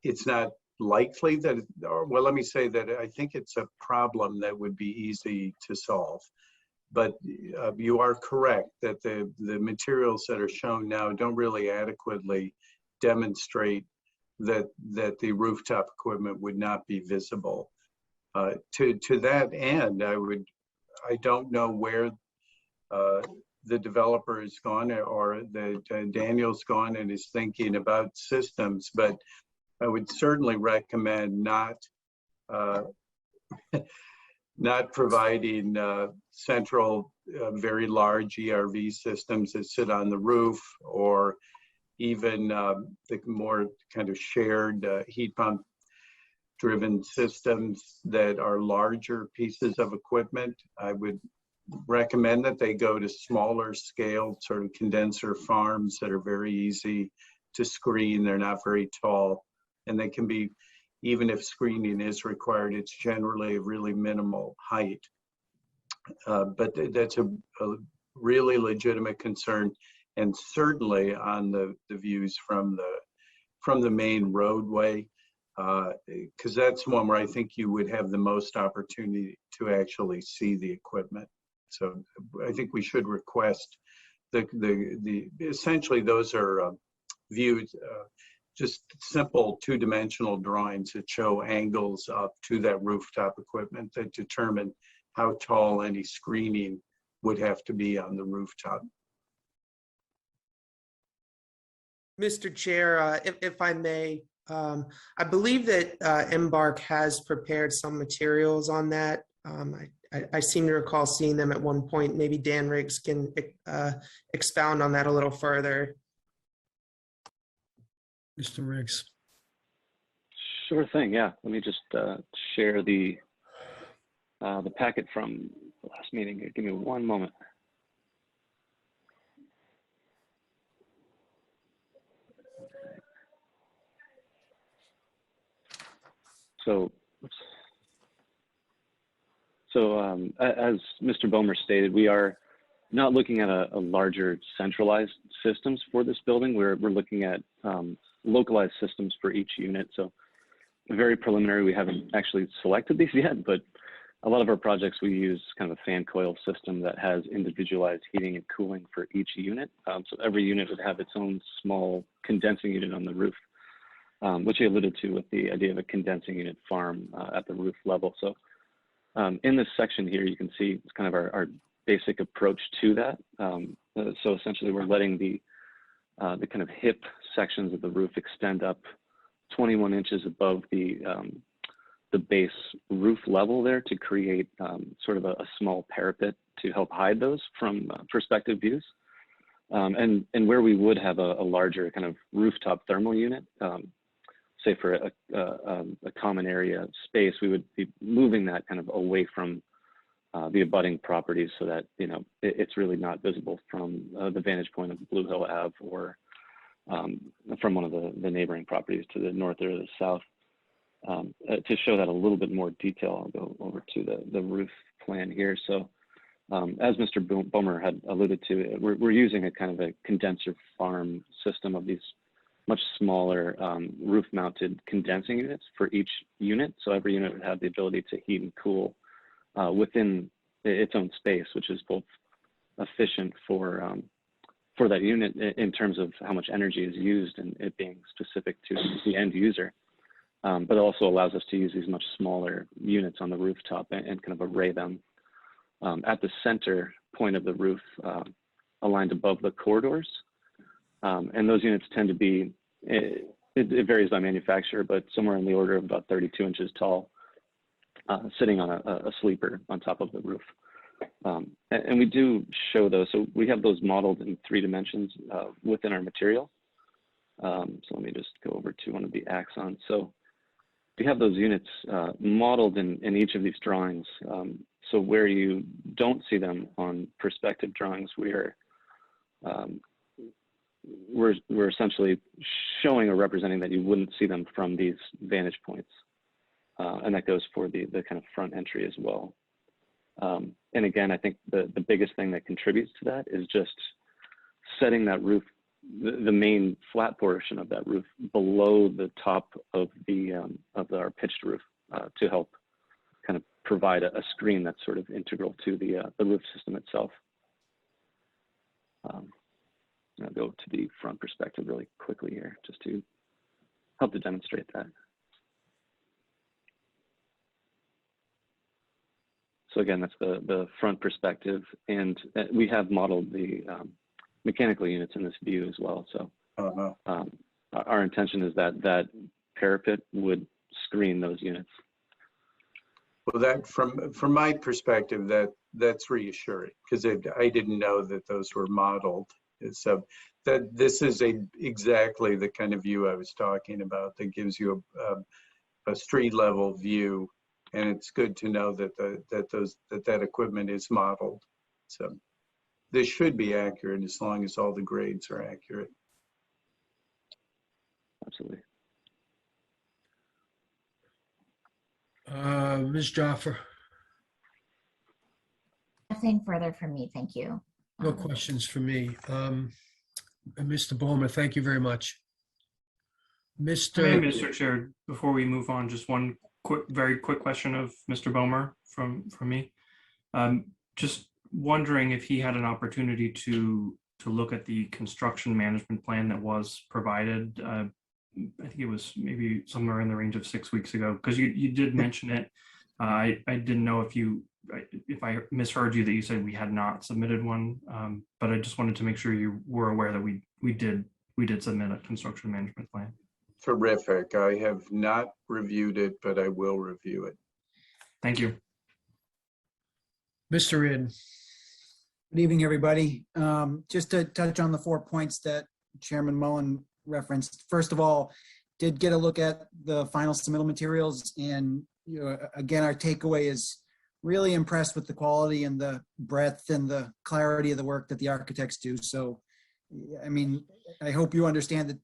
it's not likely that, well, let me say that I think it's a problem that would be easy to solve. But you are correct that the materials that are shown now don't really adequately demonstrate that the rooftop equipment would not be visible. To that end, I don't know where the developer has gone, or Daniel's gone and is thinking about systems, but I would certainly recommend not providing central, very large ERV systems that sit on the roof, or even the more kind of shared heat pump driven systems that are larger pieces of equipment. I would recommend that they go to smaller scale sort of condenser farms that are very easy to screen. They're not very tall, and they can be, even if screening is required, it's generally a really minimal height. But that's a really legitimate concern, and certainly on the views from the main roadway, because that's one where I think you would have the most opportunity to actually see the equipment. So I think we should request essentially those are views, just simple two-dimensional drawings that show angles up to that rooftop equipment that determine how tall any screening would have to be on the rooftop. Mr. Chair, if I may, I believe that Embark has prepared some materials on that. I seem to recall seeing them at one point. Maybe Dan Riggs can expound on that a little further. Mr. Riggs. Sure thing. Yeah. Let me just share the packet from the last meeting. Give me one moment. So as Mr. Bomer stated, we are not looking at a larger centralized systems for this building. We're looking at localized systems for each unit. So very preliminary. We haven't actually selected these yet, but a lot of our projects we use kind of a fan coil system that has individualized heating and cooling for each unit. So every unit would have its own small condensing unit on the roof, which you alluded to with the idea of a condensing unit farm at the roof level. So in this section here, you can see it's kind of our basic approach to that. So essentially, we're letting the kind of hip sections of the roof extend up 21 inches above the base roof level there to create sort of a small parapet to help hide those from perspective views. And where we would have a larger kind of rooftop thermal unit, say for a common area space, we would be moving that kind of away from the abutting properties so that, you know, it's really not visible from the vantage point of Blue Hill Ave or from one of the neighboring properties to the north or the south. To show that a little bit more detail, I'll go over to the roof plan here. So as Mr. Bomer had alluded to, we're using a kind of a condenser farm system of these much smaller roof-mounted condensing units for each unit. So every unit would have the ability to heat and cool within its own space, which is both efficient for that unit in terms of how much energy is used and it being specific to the end user. But it also allows us to use these much smaller units on the rooftop and kind of array them at the center point of the roof, aligned above the corridors. And those units tend to be it varies by manufacturer, but somewhere in the order of about 32 inches tall, sitting on a sleeper on top of the roof. And we do show those. So we have those modeled in 3 dimensions within our material. So let me just go over to one of the axons. So we have those units modeled in each of these drawings. So where you don't see them on perspective drawings, we're essentially showing or representing that you wouldn't see them from these vantage points. And that goes for the kind of front entry as well. And again, I think the biggest thing that contributes to that is just setting that roof, the main flat portion of that roof below the top of our pitched roof to help kind of provide a screen that's sort of integral to the roof system itself. I'll go to the front perspective really quickly here just to help to demonstrate that. So again, that's the front perspective, and we have modeled the mechanical units in this view as well. So our intention is that that parapet would screen those units. Well, that from my perspective, that's reassuring, because I didn't know that those were modeled. So that this is exactly the kind of view I was talking about that gives you a street level view. And it's good to know that that equipment is modeled. So this should be accurate as long as all the grades are accurate. Absolutely. Ms. Joffer, Nothing further from me, thank you. no questions for me. Mr. Bomer, thank you very much. Hey, Mr. Chair, before we move on, just one very quick question of Mr. Bomer from me. Just wondering if he had an opportunity to look at the construction management plan that was provided. I think it was maybe somewhere in the range of 6 weeks ago, because you did mention it. I didn't know if I misheard you that you said we had not submitted one, but I just wanted to make sure you were aware that we did submit a construction management plan. Terrific. I have not reviewed it, but I will review it. Thank you. Mr. Reardon. Good evening, everybody. Just to touch on the 4 points that Chairman Mullen referenced. First of all, did get a look at the final submittal materials, and again, our takeaway is really impressed with the quality and the breadth and the clarity of the work that the architects do. So, I mean, I hope you understand that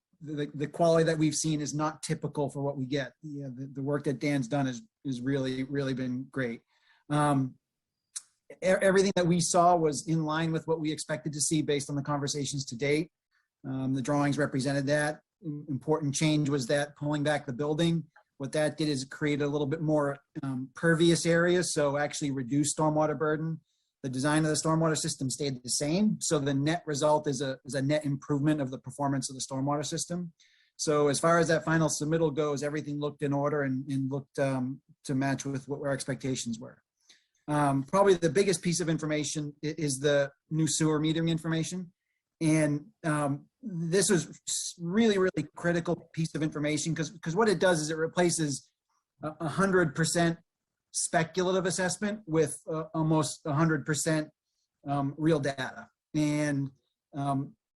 the quality that we've seen is not typical for what we get. The work that Dan's done is really been great. Everything that we saw was in line with what we expected to see based on the conversations to date. The drawings represented that. Important change was that pulling back the building. What that did is create a little bit more pervious area, so actually reduce stormwater burden. The design of the stormwater system stayed the same, so the net result is a net improvement of the performance of the stormwater system. So as far as that final submittal goes, everything looked in order and looked to match with what our expectations were. Probably the biggest piece of information is the new sewer metering information. And this was really critical piece of information because what it does is it replaces 100% speculative assessment with almost 100% real data. And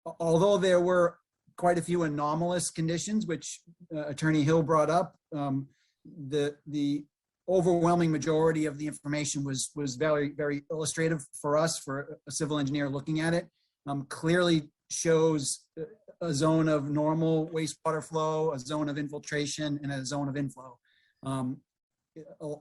although there were quite a few anomalous conditions, which Attorney Hill brought up, the overwhelming majority of the information was very illustrative for us, for a civil engineer looking at it. Clearly shows a zone of normal wastewater flow, a zone of infiltration, and a zone of inflow,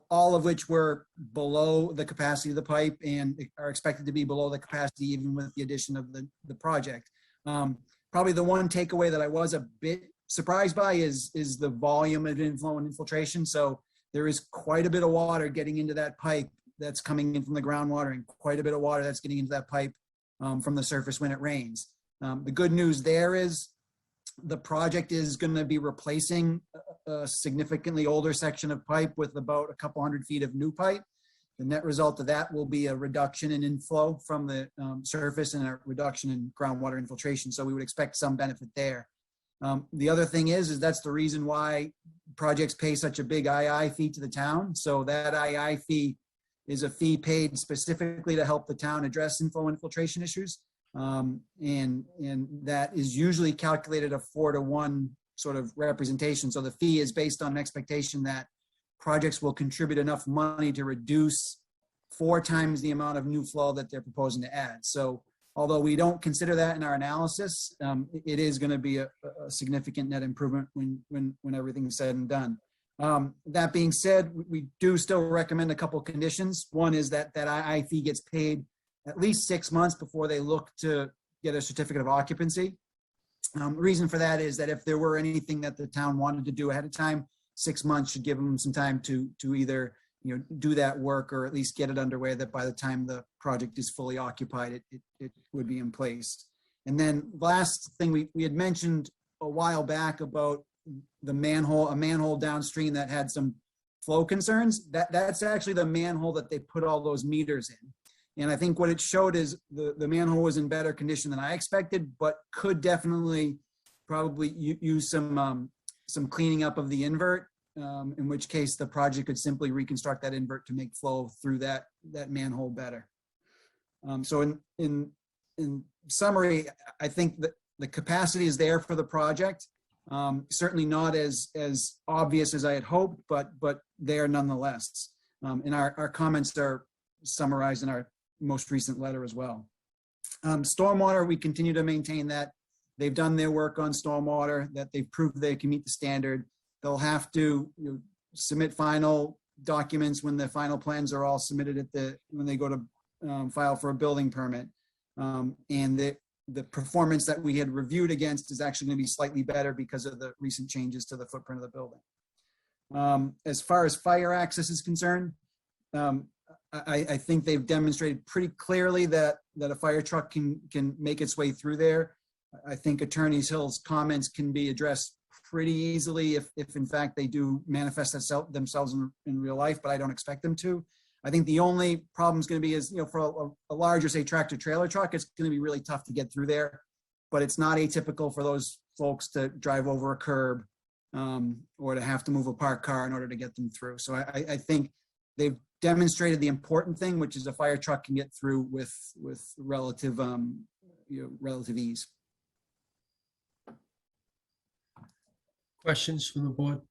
all of which were below the capacity of the pipe and are expected to be below the capacity even with the addition of the project. Probably the one takeaway that I was a bit surprised by is the volume of inflow and infiltration. So there is quite a bit of water getting into that pipe that's coming in from the groundwater, and quite a bit of water that's getting into that pipe from the surface when it rains. The good news there is the project is going to be replacing a significantly older section of pipe with about a couple 100 feet of new pipe. The net result of that will be a reduction in inflow from the surface and a reduction in groundwater infiltration. So we would expect some benefit there. The other thing is that's the reason why projects pay such a big II fee to the town. So that II fee is a fee paid specifically to help the town address inflow infiltration issues. And that is usually calculated a 4-to-1 sort of representation. So the fee is based on an expectation that projects will contribute enough money to reduce 4 times the amount of new flow that they're proposing to add. So although we don't consider that in our analysis, it is going to be a significant net improvement when everything is said and done. That being said, we do still recommend a couple conditions. One is that II fee gets paid at least 6 months before they look to get a certificate of occupancy. The reason for that is that if there were anything that the town wanted to do ahead of time, 6 months should give them some time to either do that work or at least get it underway, that by the time the project is fully occupied, it would be in place. And then last thing, we had mentioned a while back about a manhole downstream that had some flow concerns. That's actually the manhole that they put all those meters in. And I think what it showed is the manhole was in better condition than I expected, but could definitely probably use some cleaning up of the invert, in which case the project could simply reconstruct that invert to make flow through that manhole better. So in summary, I think that the capacity is there for the project. Certainly not as obvious as I had hoped, but there nonetheless. And our comments are summarized in our most recent letter as well. Stormwater, we continue to maintain that they've done their work on stormwater, that they've proved they can meet the standard. They'll have to submit final documents when the final plans are all submitted when they go to file for a building permit. And the performance that we had reviewed against is actually going to be slightly better because of the recent changes to the footprint of the building. As far as fire access is concerned, I think they've demonstrated pretty clearly that a fire truck can make its way through there. I think Attorney Hill's comments can be addressed pretty easily if in fact they do manifest themselves in real life, but I don't expect them to. I think the only problem is going to be is, for a larger, say, tractor trailer truck, it's going to be really tough to get through there, but it's not atypical for those folks to drive over a curb or to have to move a parked car in order to get them through. So I think they've demonstrated the important thing, which is a fire truck can get through with relative relative ease. Questions from the board?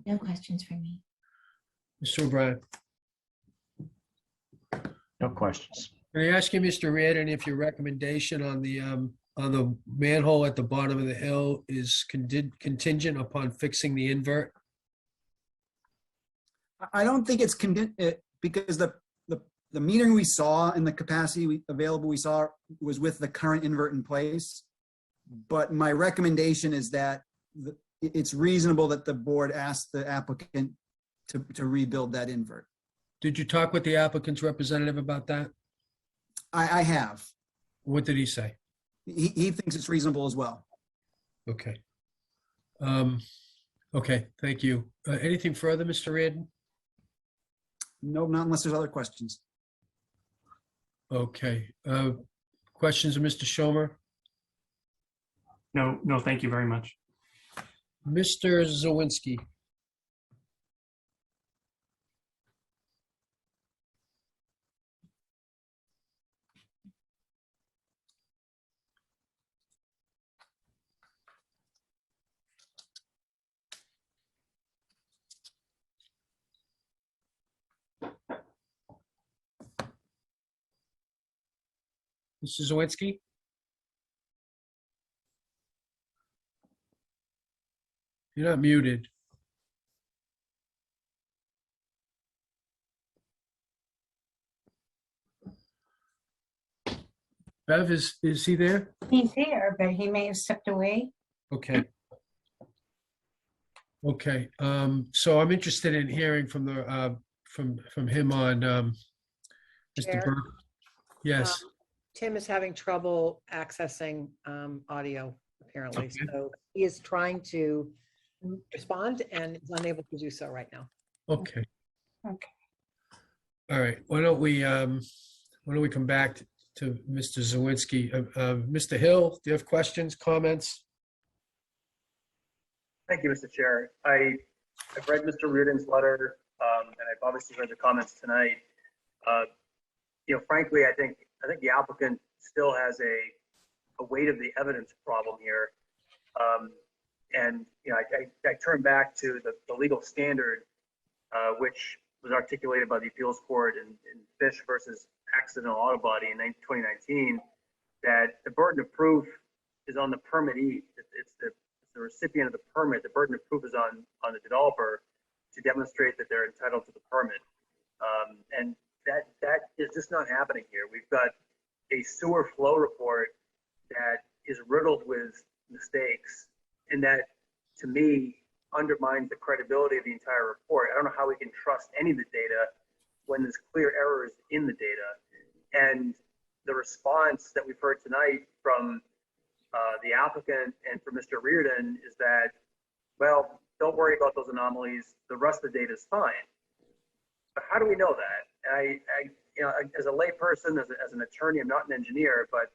No questions for me. Mr. O'Brien? No questions. Can I ask you, Mr. Reardon, if your recommendation on the manhole at the bottom of the hill is contingent upon fixing the invert? I don't think it's because the metering we saw and the capacity available we saw was with the current invert in place. But my recommendation is that it's reasonable that the board ask the applicant to rebuild that invert. Did you talk with the applicant's representative about that? I have. What did he say? He thinks it's reasonable as well. Okay. Okay, thank you. Anything further, Mr. Reardon? No, not unless there's other questions. Okay. Questions of Mr. Schomer? No, thank you very much. Mr. Zawinski? Mr. Zawinski? You're not muted. Bev, is he there? He's here, but he may have stepped away. Okay. Okay. So I'm interested in hearing from the from him on Mr. Chair? Burke. Yes. Tim is having trouble accessing audio, apparently. Okay. So he is trying to respond and is unable to do so right now. Okay. Okay. All right. Why don't we come back to Mr. Zawinski. Mr. Hill, do you have questions, comments? Thank you, Mr. Chair. I've read Mr. Reardon's letter, and I've obviously read the comments tonight. Frankly, I think the applicant still has a weight of the evidence problem here. I turn back to the legal standard, which was articulated by the appeals court in Fish versus Accidental Auto Body in 2019, that the burden of proof is on the permittee. It's the recipient of the permit. The burden of proof is on the developer to demonstrate that they're entitled to the permit. And that is just not happening here. We've got a sewer flow report that is riddled with mistakes, and that, to me, undermines the credibility of the entire report. I don't know how we can trust any of the data when there's clear errors in the data. And the response that we've heard tonight from the applicant and from Mr. Reardon is that, well, don't worry about those anomalies. The rest of the data is fine. But how do we know that? As a layperson, as an attorney, I'm not an engineer, but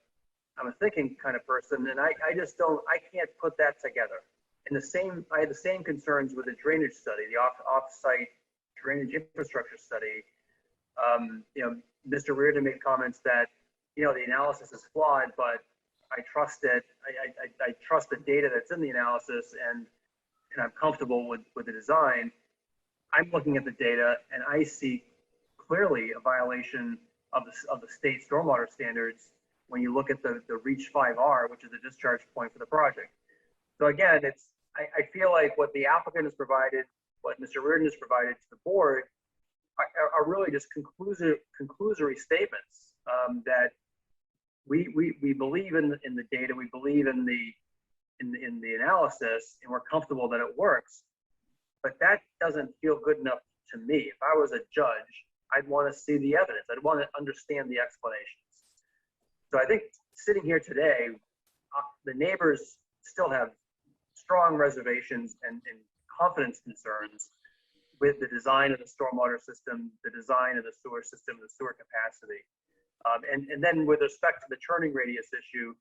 I'm a thinking kind of person, and I can't put that together. And I had the same concerns with the drainage study, the off-site drainage infrastructure study. Mr. Reardon made comments that, the analysis is flawed, but I trust it. I trust the data that's in the analysis, and I'm comfortable with the design. I'm looking at the data, and I see clearly a violation of the state stormwater standards when you look at the Reach 5R, which is the discharge point for the project. So again, I feel like what the applicant has provided, what Mr. Reardon has provided to the board, are really just conclusory statements that we believe in the data, we believe in the analysis, and we're comfortable that it works. But that doesn't feel good enough to me. If I was a judge, I'd want to see the evidence. I'd want to understand the explanations. So I think sitting here today, the neighbors still have strong reservations and confidence concerns with the design of the stormwater system, the design of the sewer system, the sewer capacity. And then with respect to the turning radius issue,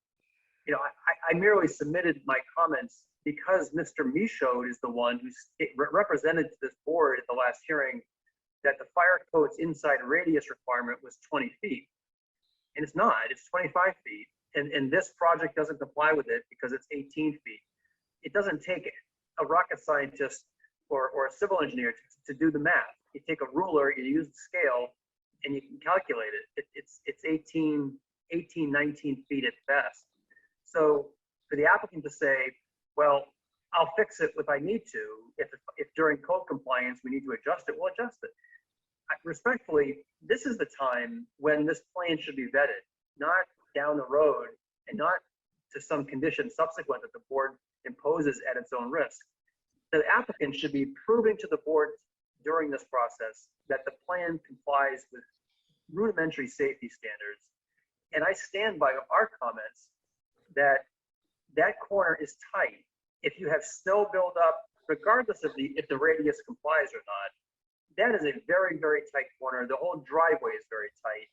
I merely submitted my comments because Mr. Michaud is the one who represented to this board at the last hearing that the fire code's inside radius requirement was 20 feet. And it's not, it's 25 feet. And this project doesn't comply with it because it's 18 feet. It doesn't take a rocket scientist or a civil engineer to do the math. You take a ruler, you use the scale, and you can calculate it. It's 18, 19 feet at best. So for the applicant to say, well, I'll fix it if I need to, if during code compliance we need to adjust it, we'll adjust it. Respectfully, this is the time when this plan should be vetted, not down the road and not to some condition subsequent that the board imposes at its own risk. The applicant should be proving to the board during this process that the plan complies with rudimentary safety standards. And I stand by our comments that that corner is tight. If you have snow buildup, regardless of if the radius complies or not, that is a very, very tight corner. The whole driveway is very tight.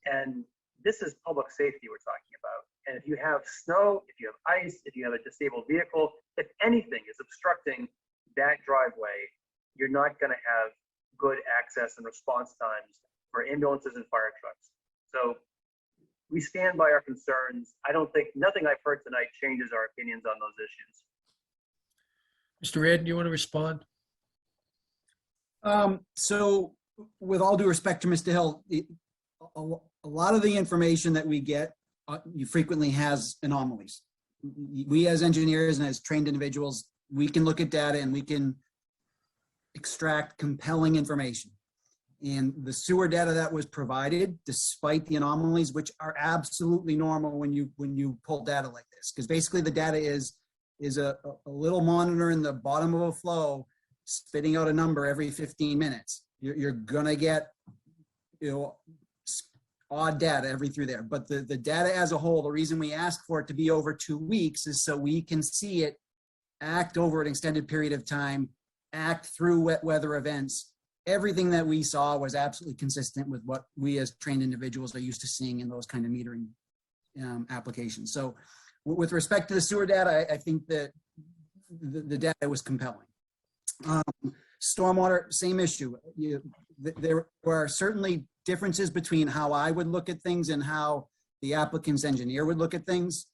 And this is public safety we're talking about. And if you have snow, if you have ice, if you have a disabled vehicle, if anything is obstructing that driveway, you're not going to have good access and response times for ambulances and fire trucks. So we stand by our concerns. I don't think, nothing I've heard tonight changes our opinions on those issues. Mr. Reardon, do you want to respond? So with all due respect to Mr. Hill, a lot of the information that we get frequently has anomalies. We as engineers and as trained individuals, we can look at data and we can extract compelling information. And the sewer data that was provided, despite the anomalies, which are absolutely normal when you pull data like this, because basically the data is a little monitor in the bottom of a flow spitting out a number every 15 minutes. You're gonna get, odd data every through there. But the data as a whole, the reason we ask for it to be over 2 weeks is so we can see it act over an extended period of time, act through wet weather events, everything that we saw was absolutely consistent with what we as trained individuals are used to seeing in those kind of metering applications. So with respect to the sewer data, I think that the data was compelling. Stormwater, same issue. There are certainly differences between how I would look at things and how the applicant's engineer would look at things.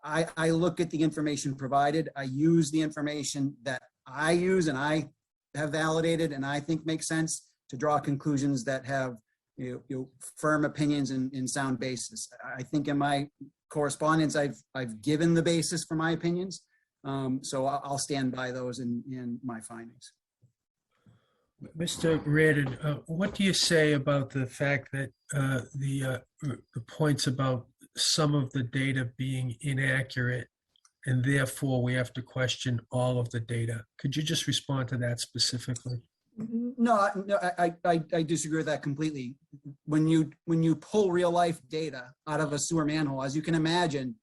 I look at the information provided. I use the information that I use and I have validated and I think makes sense to draw conclusions that have firm opinions and sound basis. I think in my correspondence, I've given the basis for my opinions. So I'll stand by those in my findings. Mr. Reardon, what do you say about the fact that the points about some of the data being inaccurate and therefore we have to question all of the data? Could you just respond to that specifically? No, I disagree with that completely. When you pull real life data out of a sewer manhole, as you can imagine,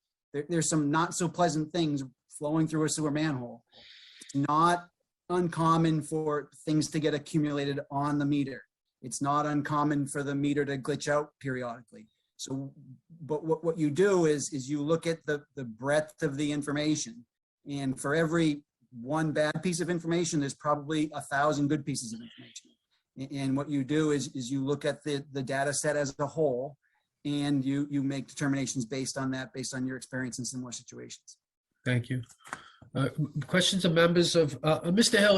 there's some not so pleasant things flowing through a sewer manhole. It's not uncommon for things to get accumulated on the meter. It's not uncommon for the meter to glitch out periodically. So, but what you do is you look at the breadth of the information, and for every one bad piece of information, there's probably 1,000 good pieces of information. And what you do is you look at the data set as a whole, and you make determinations based on that, based on your experience in similar situations. Thank you. Questions of members of Mr. Hill?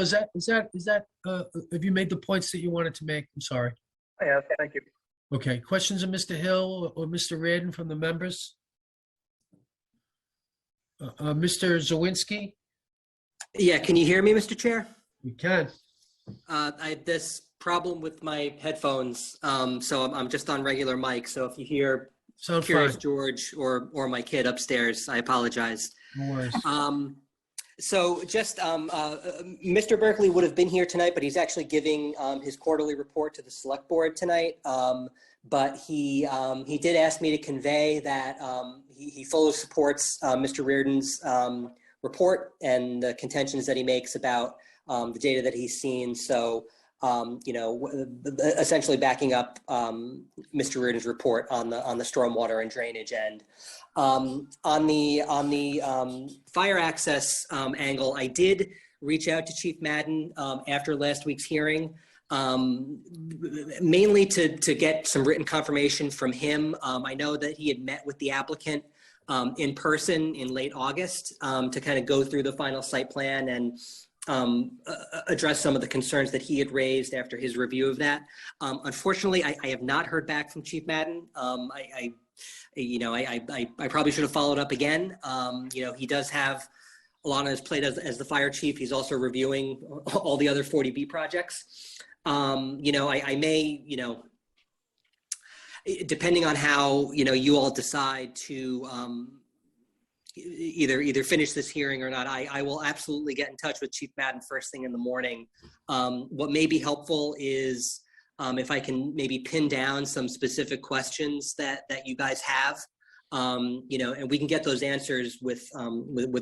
Have you made the points that you wanted to make? I'm sorry. I have, thank you. Okay. Questions of Mr. Hill or Mr. Reardon from the members? Mr. Zawinski? Yeah, can you hear me, Mr. Chair? We can. I have this problem with my headphones, so I'm just on regular mic. So if you hear Sound Curious fine. George or my kid upstairs, I apologize. No worries. So just Mr. Berkeley would have been here tonight, but he's actually giving his quarterly report to the select board tonight. But he did ask me to convey that he fully supports Mr. Reardon's report and the contentions that he makes about the data that he's seen. So, essentially backing up Mr. Reardon's report on the stormwater and drainage end. On the fire access angle, I did reach out to Chief Madden after last week's hearing, mainly to get some written confirmation from him. I know that he had met with the applicant in person in late August to kind of go through the final site plan and address some of the concerns that he had raised after his review of that. Unfortunately, I have not heard back from Chief Madden. I probably should have followed up again. He does have a lot on his plate as the fire chief. He's also reviewing all the other 40B projects. I may, depending on how, you all decide to either finish this hearing or not, I will absolutely get in touch with Chief Madden first thing in the morning. What may be helpful is if I can maybe pin down some specific questions that you guys have, and we can get those answers with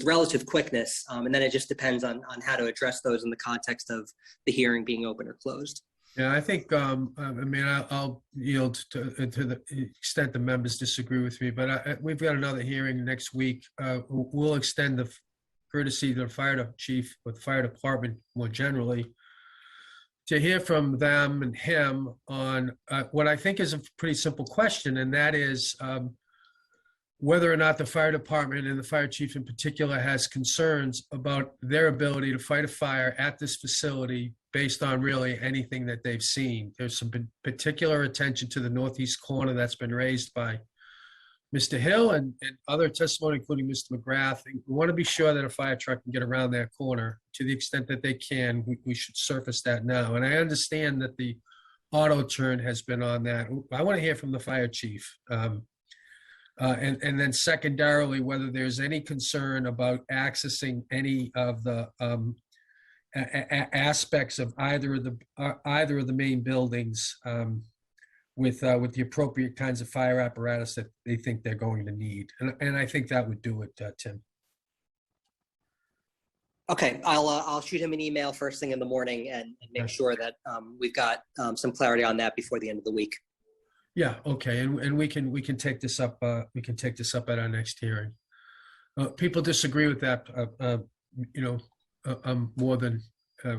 relative quickness. And then it just depends on how to address those in the context of the hearing being open or closed. Yeah, I think, I'll yield to the extent the members disagree with me, but we've got another hearing next week. We'll extend the courtesy to the fire chief or the fire department more generally to hear from them and him on what I think is a pretty simple question, and that is whether or not the fire department and the fire chief in particular has concerns about their ability to fight a fire at this facility based on really anything that they've seen. There's some particular attention to the northeast corner that's been raised by Mr. Hill and other testimony, including Mr. McGrath. We want to be sure that a fire truck can get around that corner to the extent that they can. We should surface that now. And I understand that the auto turn has been on that. I want to hear from the fire chief. And then secondarily, whether there's any concern about accessing any of the aspects of either of the main buildings with the appropriate kinds of fire apparatus that they think they're going to need. And I think that would do it, Tim. Okay, I'll shoot him an email first thing in the morning and make Okay. sure that we've got some clarity on that before the end of the week. Yeah, okay, and we can take this up, at our next hearing. People disagree with that, I'm more than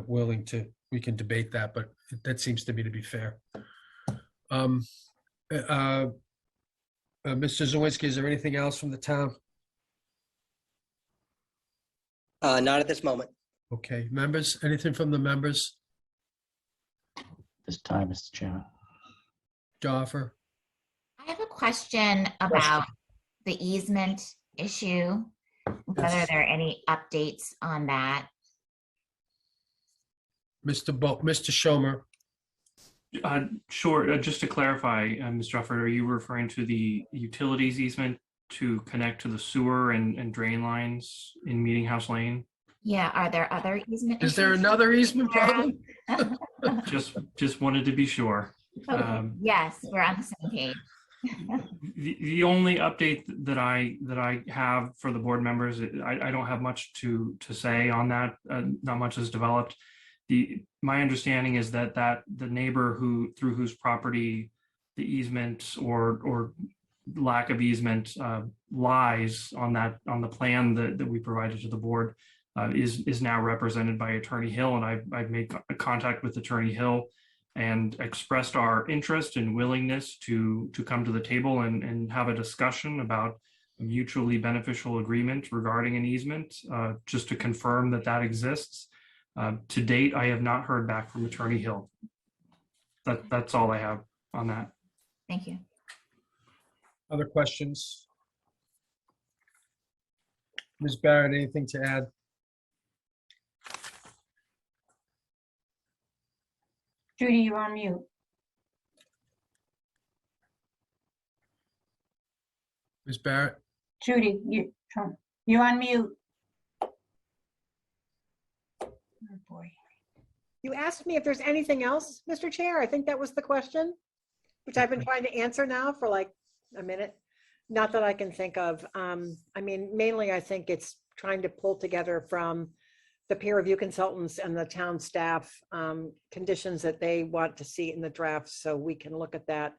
willing to, we can debate that, but that seems to me to be fair. Mr. Zawinski, is there anything else from the town? Not at this moment. Okay, members, anything from the members? This time, Mr. Chairman. Joffer? I have a question about the easement issue, whether Yes. there are any updates on that. Mr. Schomer? Sure. Just to clarify, Mr. Ufford, are you referring to the utilities easement to connect to the sewer and drain lines in Meeting House Lane? Yeah, are there other easement issues? Is there another easement problem? Just wanted to be sure. Okay, yes, we're on the same page. The only update that I have for the board members, I don't have much to say on that. Not much has developed. My understanding is that the neighbor through whose property the easement or lack of easement lies on the plan that we provided to the board is now represented by Attorney Hill, and I've made contact with Attorney Hill and expressed our interest and willingness to come to the table and have a discussion about a mutually beneficial agreement regarding an easement, just to confirm that exists. To date, I have not heard back from Attorney Hill. That's all I have on that. Thank you. Other questions? Ms. Barrett, anything to add? Judy, you're on mute. Ms. Barrett? Judy, you're on mute. Oh, boy. You asked me if there's anything else, Mr. Chair. I think that was the question, which I've been trying to answer now for like a minute. Not that I can think of. I mean, mainly I think it's trying to pull together from the peer review consultants and the town staff conditions that they want to see in the draft, so we can look at that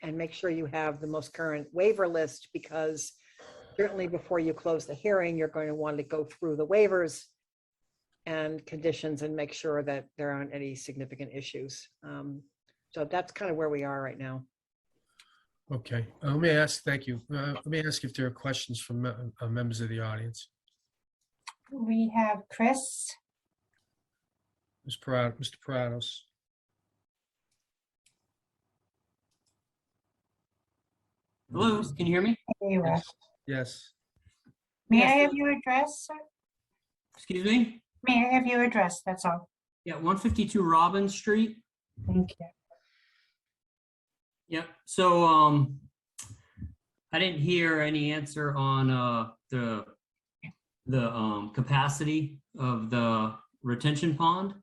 and make sure you have the most current waiver list, because certainly before you close the hearing, you're going to want to go through the waivers and conditions and make sure that there aren't any significant issues. So that's kind of where we are right now. Okay, let me ask, thank you. Let me ask if there are questions from members of the audience. We have Chris. Mr. Parados. Hello, can you hear me? There you are. Yes. May I Yes. have your address, sir? Excuse me? May I have your address? That's all. Yeah, 152 Robbins Street. Thank you. Yep. So I didn't hear any answer on the capacity of the retention pond.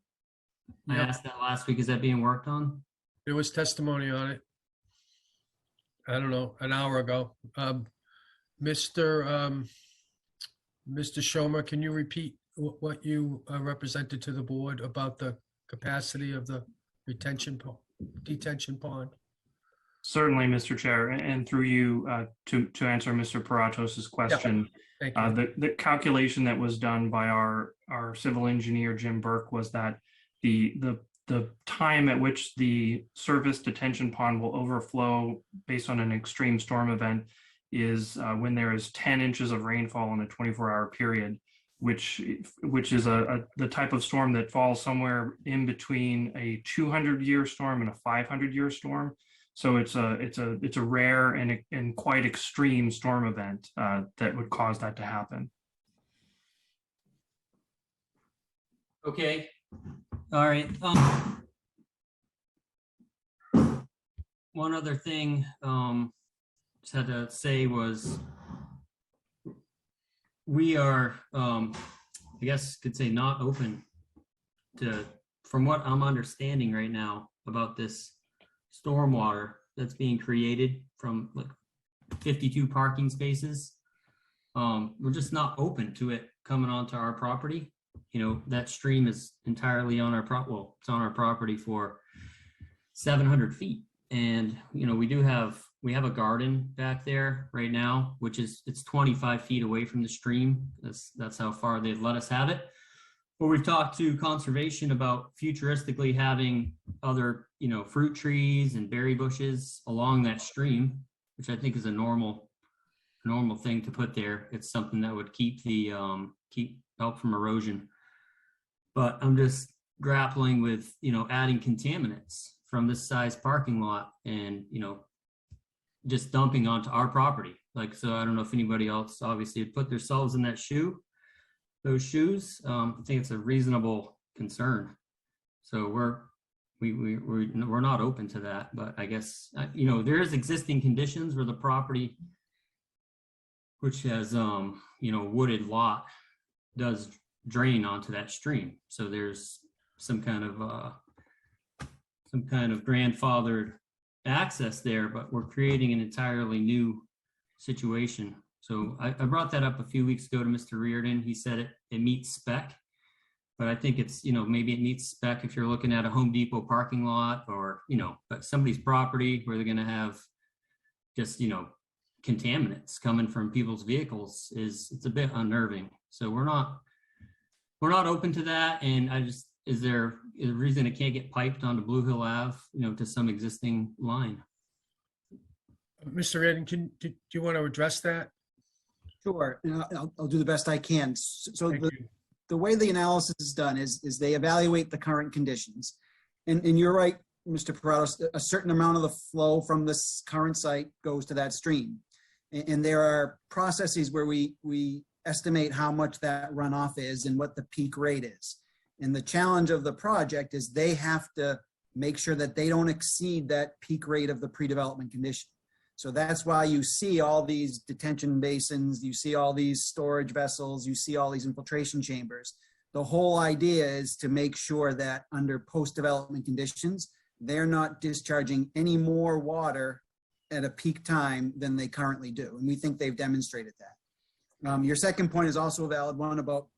I Yep. asked that last week. Is that being worked on? There was testimony on it. I don't know, an hour ago. Mr. Schomer, can you repeat what you represented to the board about the capacity of the detention pond? Certainly, Mr. Chair, and through you to answer Mr. Paratos's question. Thank you. The calculation that was done by our civil engineer, Jim Burke, was that the time at which the surface detention pond will overflow based on an extreme storm event is when there is 10 inches of rainfall in a 24-hour period, which is the type of storm that falls somewhere in between a 200-year storm and a 500-year storm. So it's a rare and quite extreme storm event that would cause that to happen. Okay. All right. One other thing just had to say was we are, I guess could say not open to, from what I'm understanding right now about this stormwater that's being created from like 52 parking spaces. We're just not open to it coming onto our property. that stream is entirely on our it's on our property for 700 feet. And, we have a garden back there right now, which it's 25 feet away from the stream. That's how far they've let us have it. But we've talked to conservation about futuristically having other, fruit trees and berry bushes along that stream, which I think is a normal thing to put there. It's something that would keep help from erosion. But I'm just grappling with, adding contaminants from this size parking lot and, just dumping onto our property. So I don't know if anybody else obviously had put themselves in those shoes. I think it's a reasonable concern. So we're not open to that, but I guess, there is existing conditions where the property, which has, wooded lot, does drain onto that stream. So there's some kind of grandfathered access there, but we're creating an entirely new situation. So I brought that up a few weeks ago to Mr. Reardon. He said it meets spec, but I think it's, maybe it meets spec if you're looking at a Home Depot parking lot or, but somebody's property where they're going to have just, contaminants coming from people's vehicles it's a bit unnerving. So we're not open to that. And is there a reason it can't get piped onto Blue Hill Ave, to some existing line? Mr. Reardon, do you want to address that? Sure, and I'll do the best I can. So Thank you. the way the analysis is done is they evaluate the current conditions. And you're right, Mr. Parados, a certain amount of the flow from this current site goes to that stream. And there are processes where we estimate how much that runoff is and what the peak rate is. And the challenge of the project is they have to make sure that they don't exceed that peak rate of the pre-development condition. So that's why you see all these detention basins, you see all these storage vessels, you see all these infiltration chambers. The whole idea is to make sure that under post-development conditions, they're not discharging any more water at a peak time than they currently do. And we think they've demonstrated that. Your second point is also a valid one about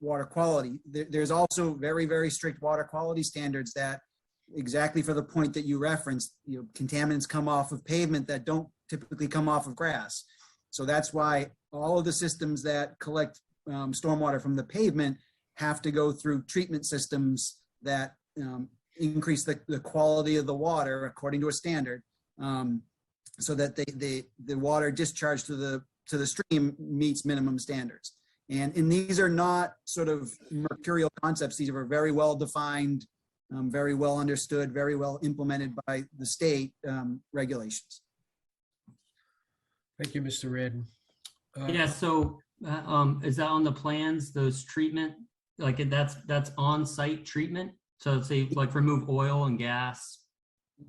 water quality. There's also very, very strict water quality standards that, exactly for the point that you referenced, contaminants come off of pavement that don't typically come off of grass. So that's why all of the systems that collect stormwater from the pavement have to go through treatment systems that increase the quality of the water according to a standard, so that the water discharged to the stream meets minimum standards. And these are not sort of mercurial concepts. These are very well defined, very well understood, very well implemented by the state regulations. Thank you, Mr. Reardon. Yeah, so is that on the plans, those treatment, that's on-site treatment? So say like remove oil and gas?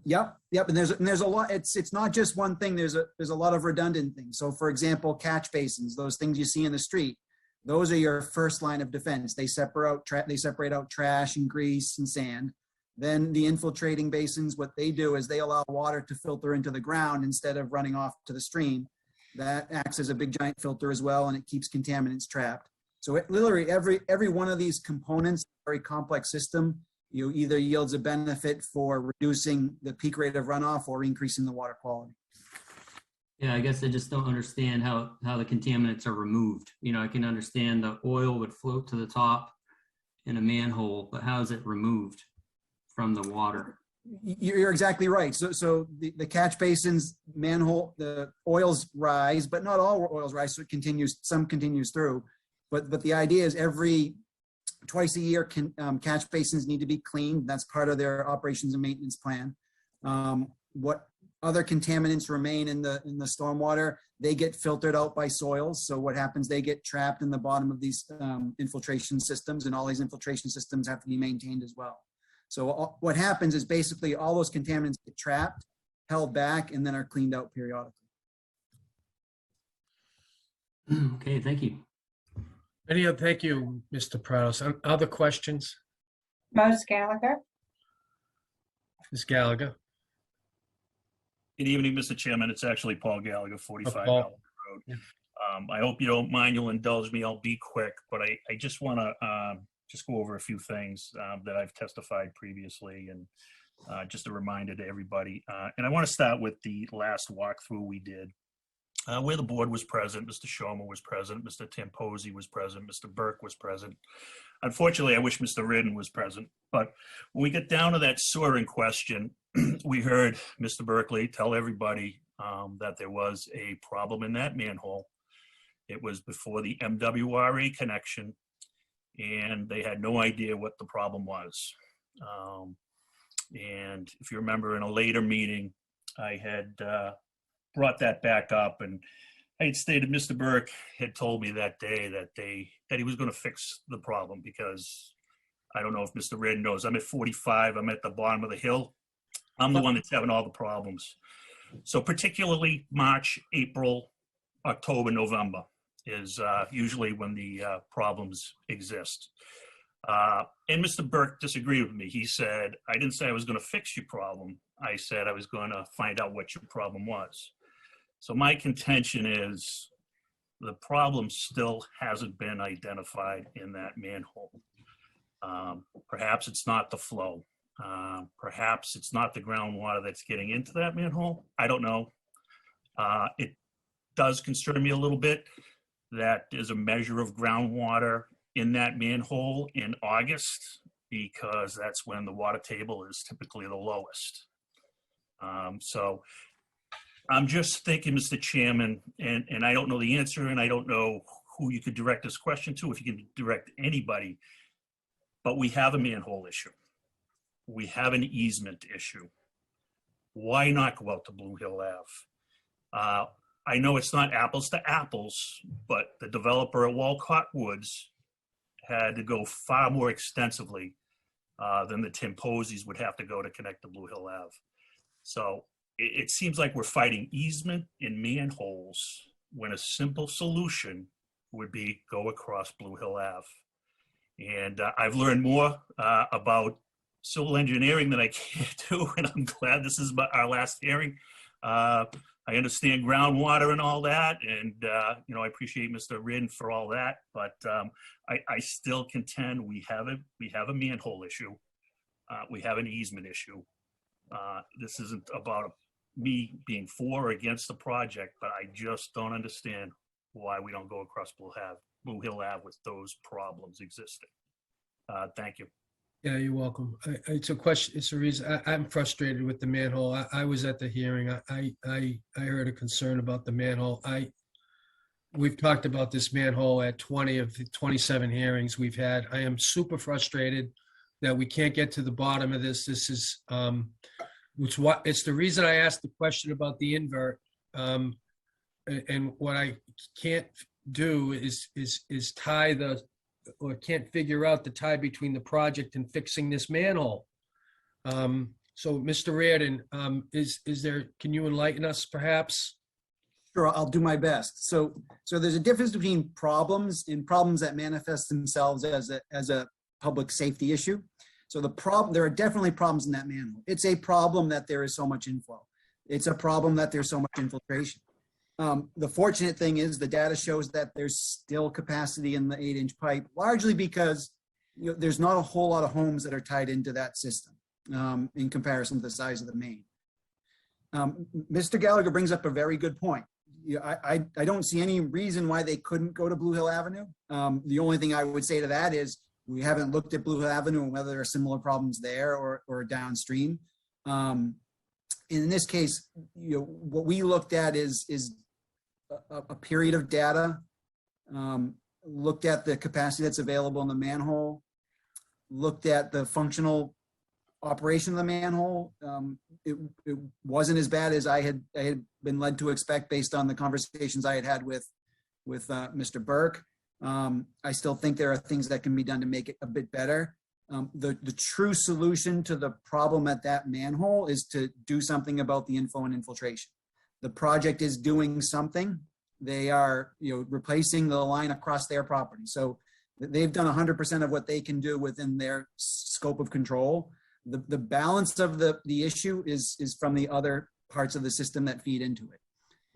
Yep. And there's a lot. It's not just one thing. There's a lot of redundant things. So for example, catch basins, those things you see in the street, those are your first line of defense. They separate out trash and grease and sand. Then the infiltrating basins, what they do is they allow water to filter into the ground instead of running off to the stream. That acts as a big giant filter as well, and it keeps contaminants trapped. So it literally every one of these components, very complex system, either yields a benefit for reducing the peak rate of runoff or increasing the water quality. Yeah, I guess I just don't understand how the contaminants are removed. I can understand the oil would float to the top in a manhole, but how is it removed from the water? You're exactly right. So the catch basins, manhole, the oils rise, but not all oils rise. So some continues through. But the idea is twice a year, catch basins need to be cleaned. That's part of their operations and maintenance plan. What other contaminants remain in the stormwater, they get filtered out by soils. So what happens, they get trapped in the bottom of these infiltration systems, and all these infiltration systems have to be maintained as well. So what happens is basically all those contaminants get trapped, held back, and then are cleaned out periodically. Okay, thank you. Thank you, Mr. Prados. Other questions? Most Gallagher. Ms. Gallagher? Good evening, Mr. Chairman. It's actually Paul Gallagher, 45 Paul. Allen Road. Yeah. I hope you don't mind, you'll indulge me, I'll be quick, but I just want to just go over a few things that I've testified previously, and just a reminder to everybody. And I want to start with the last walkthrough we did, where the board was present. Mr. Shoma was present, Mr. Tamposi was present, Mr. Burke was present. Unfortunately, I wish Mr. Ridden was present, but when we get down to that sewer in question, we heard Mr. Berkeley tell everybody that there was a problem in that manhole. It was before the MWRA connection, and they had no idea what the problem was. And if you remember, in a later meeting, I had brought that back up, and I had stated Mr. Burke had told me that day that he was going to fix the problem, because I don't know if Mr. Ridden knows, I'm at 45, I'm at the bottom of the hill. I'm the one that's having all the problems. So particularly March, April, October, November is usually when the problems exist. And Mr. Burke disagreed with me. He said, I didn't say I was going to fix your problem. I said I was going to find out what your problem was. So my contention is the problem still hasn't been identified in that manhole. Perhaps it's not the flow. Perhaps it's not the groundwater that's getting into that manhole. I don't know. It does concern me a little bit that there's a measure of groundwater in that manhole in August, because that's when the water table is typically the lowest. So I'm just thinking, Mr. Chairman, and I don't know the answer, and I don't know who you could direct this question to, if you can direct anybody, but we have a manhole issue. We have an easement issue. Why not go out to Blue Hill Ave? I know it's not apples to apples, but the developer at Walcott Woods had to go far more extensively than the Tamposis would have to go to connect to Blue Hill Ave. So it seems like we're fighting easement in manholes when a simple solution would be go across Blue Hill Ave. And I've learned more about civil engineering than I can do, and I'm glad this is our last hearing. I understand groundwater and all that, and you know, I appreciate Mr. Ridden for all that, but I still contend we have a manhole issue. We have an easement issue. This isn't about me being for or against the project, but I just don't understand why we don't go across Blue Hill Ave with those problems existing. Thank you. Yeah, you're welcome. It's a question. It's a reason I'm frustrated with the manhole. I was at the hearing. I heard a concern about the manhole. We've talked about this manhole at 20 of the 27 hearings we've had. I am super frustrated that we can't get to the bottom of this. This is it's the reason I asked the question about the invert. And what I can't do is tie or can't figure out the tie between the project and fixing this manhole. So Mr. Reardon, can you enlighten us perhaps? Sure, I'll do my best. So there's a difference between problems and problems that manifest themselves as a public safety issue. So there are definitely problems in that manhole. It's a problem that there is so much inflow. It's a problem that there's so much infiltration. The fortunate thing is the data shows that there's still capacity in the 8-inch pipe, largely because there's not a whole lot of homes that are tied into that system in comparison to the size of the main. Mr. Gallagher brings up a very good point. I don't see any reason why they couldn't go to Blue Hill Avenue. The only thing I would say to that is we haven't looked at Blue Hill Avenue and whether there are similar problems there or downstream. In this case, what we looked at is a period of data, looked at the capacity that's available in the manhole, looked at the functional operation of the manhole. It wasn't as bad as I had been led to expect based on the conversations I had with Mr. Burke. I still think there are things that can be done to make it a bit better. The true solution to the problem at that manhole is to do something about the inflow and infiltration. The project is doing something. They are, replacing the line across their property. So they've done 100% of what they can do within their scope of control. The balance of the issue is from the other parts of the system that feed into it.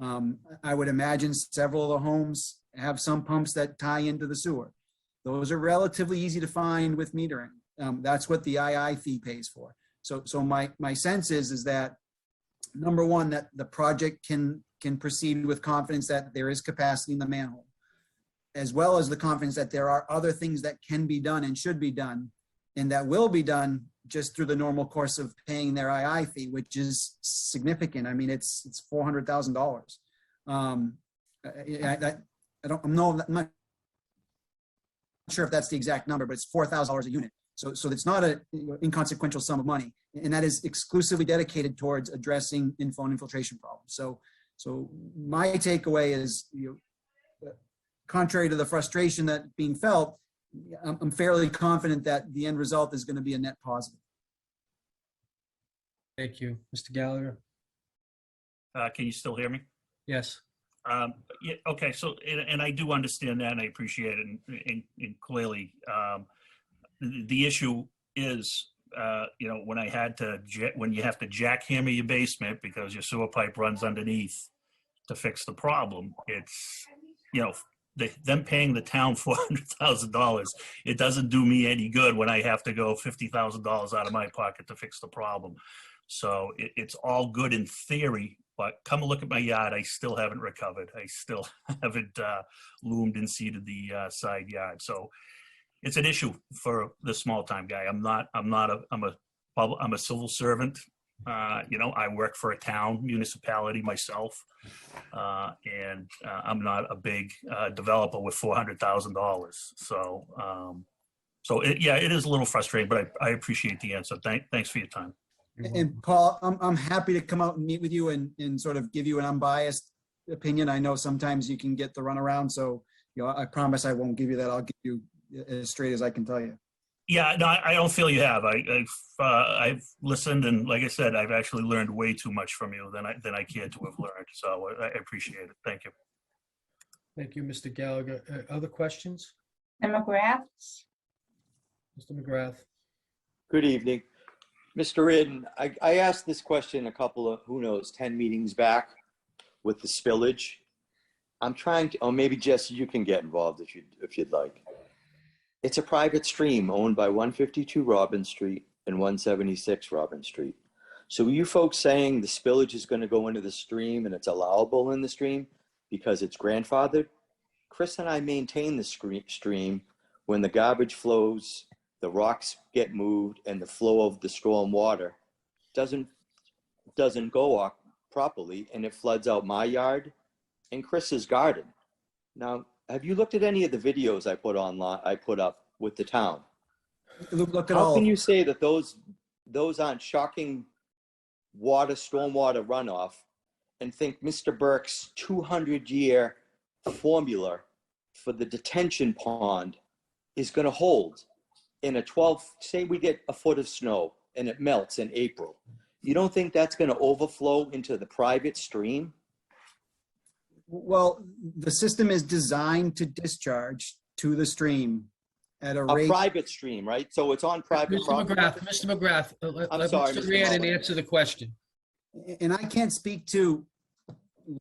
I would imagine several of the homes have some pumps that tie into the sewer. Those are relatively easy to find with metering. That's what the II fee pays for. So my sense is that, number one, that the project can proceed with confidence that there is capacity in the manhole, as well as the confidence that there are other things that can be done and should be done, and that will be done just through the normal course of paying their II fee, which is significant. I mean, it's $400,000. I'm not sure if that's the exact number, but it's $4,000 a unit. So it's not an inconsequential sum of money, and that is exclusively dedicated towards addressing inflow and infiltration problems. So my takeaway is, contrary to the frustration that being felt, I'm fairly confident that the end result is going to be a net positive. Thank you. Mr. Gallagher? Can you still hear me? Yes. Yeah, okay, so, and I do understand that, and I appreciate it, and clearly, the issue is, when when you have to jackhammer your basement because your sewer pipe runs underneath to fix the problem, it's, them paying the town $400,000, it doesn't do me any good when I have to go $50,000 out of my pocket to fix the problem. So it's all good in theory, but come look at my yard, I still haven't recovered. I still haven't loomed and seeded the side yard. So it's an issue for the small time guy. I'm a civil servant. I work for a town municipality myself, and I'm not a big developer with $400,000. So it is a little frustrating, but I appreciate the answer. Thanks for your time. And Paul, I'm happy to come out and meet with you and sort of give you an unbiased opinion. I know sometimes you can get the runaround, so I promise I won't give you that. I'll give you as straight as I can tell you. Yeah, no, I don't feel you have. I've listened, and like I said, I've actually learned way too much from you than I cared to have learned. So I appreciate it. Thank you. Thank you, Mr. Gallagher. Other questions? McGrath? Mr. McGrath? Good evening. Mr. Ridden, I asked this question a couple of, 10 meetings back with the spillage. I'm trying to, or maybe Jesse, you can get involved if you'd like. It's a private stream owned by 152 Robin Street and 176 Robin Street. So are you folks saying the spillage is going to go into the stream and it's allowable in the stream because it's grandfathered? Chris and I maintain the stream. When the garbage flows, the rocks get moved, and the flow of the storm water doesn't go properly, and it floods out my yard and Chris's garden. Now, have you looked at any of the videos I put up with the town? Look at How all. can you say that those aren't shocking stormwater runoff, and think Mr. Burke's 200-year formula for the detention pond is going to hold in say we get a foot of snow and it melts in April? You don't think that's going to overflow into the private stream? Well, the system is designed to discharge to the stream at a rate. A private stream, right? So it's on private property. Mr. McGrath, let sorry, Mr. Mr. Rhiannon Mullin. answer the question. And I can't speak to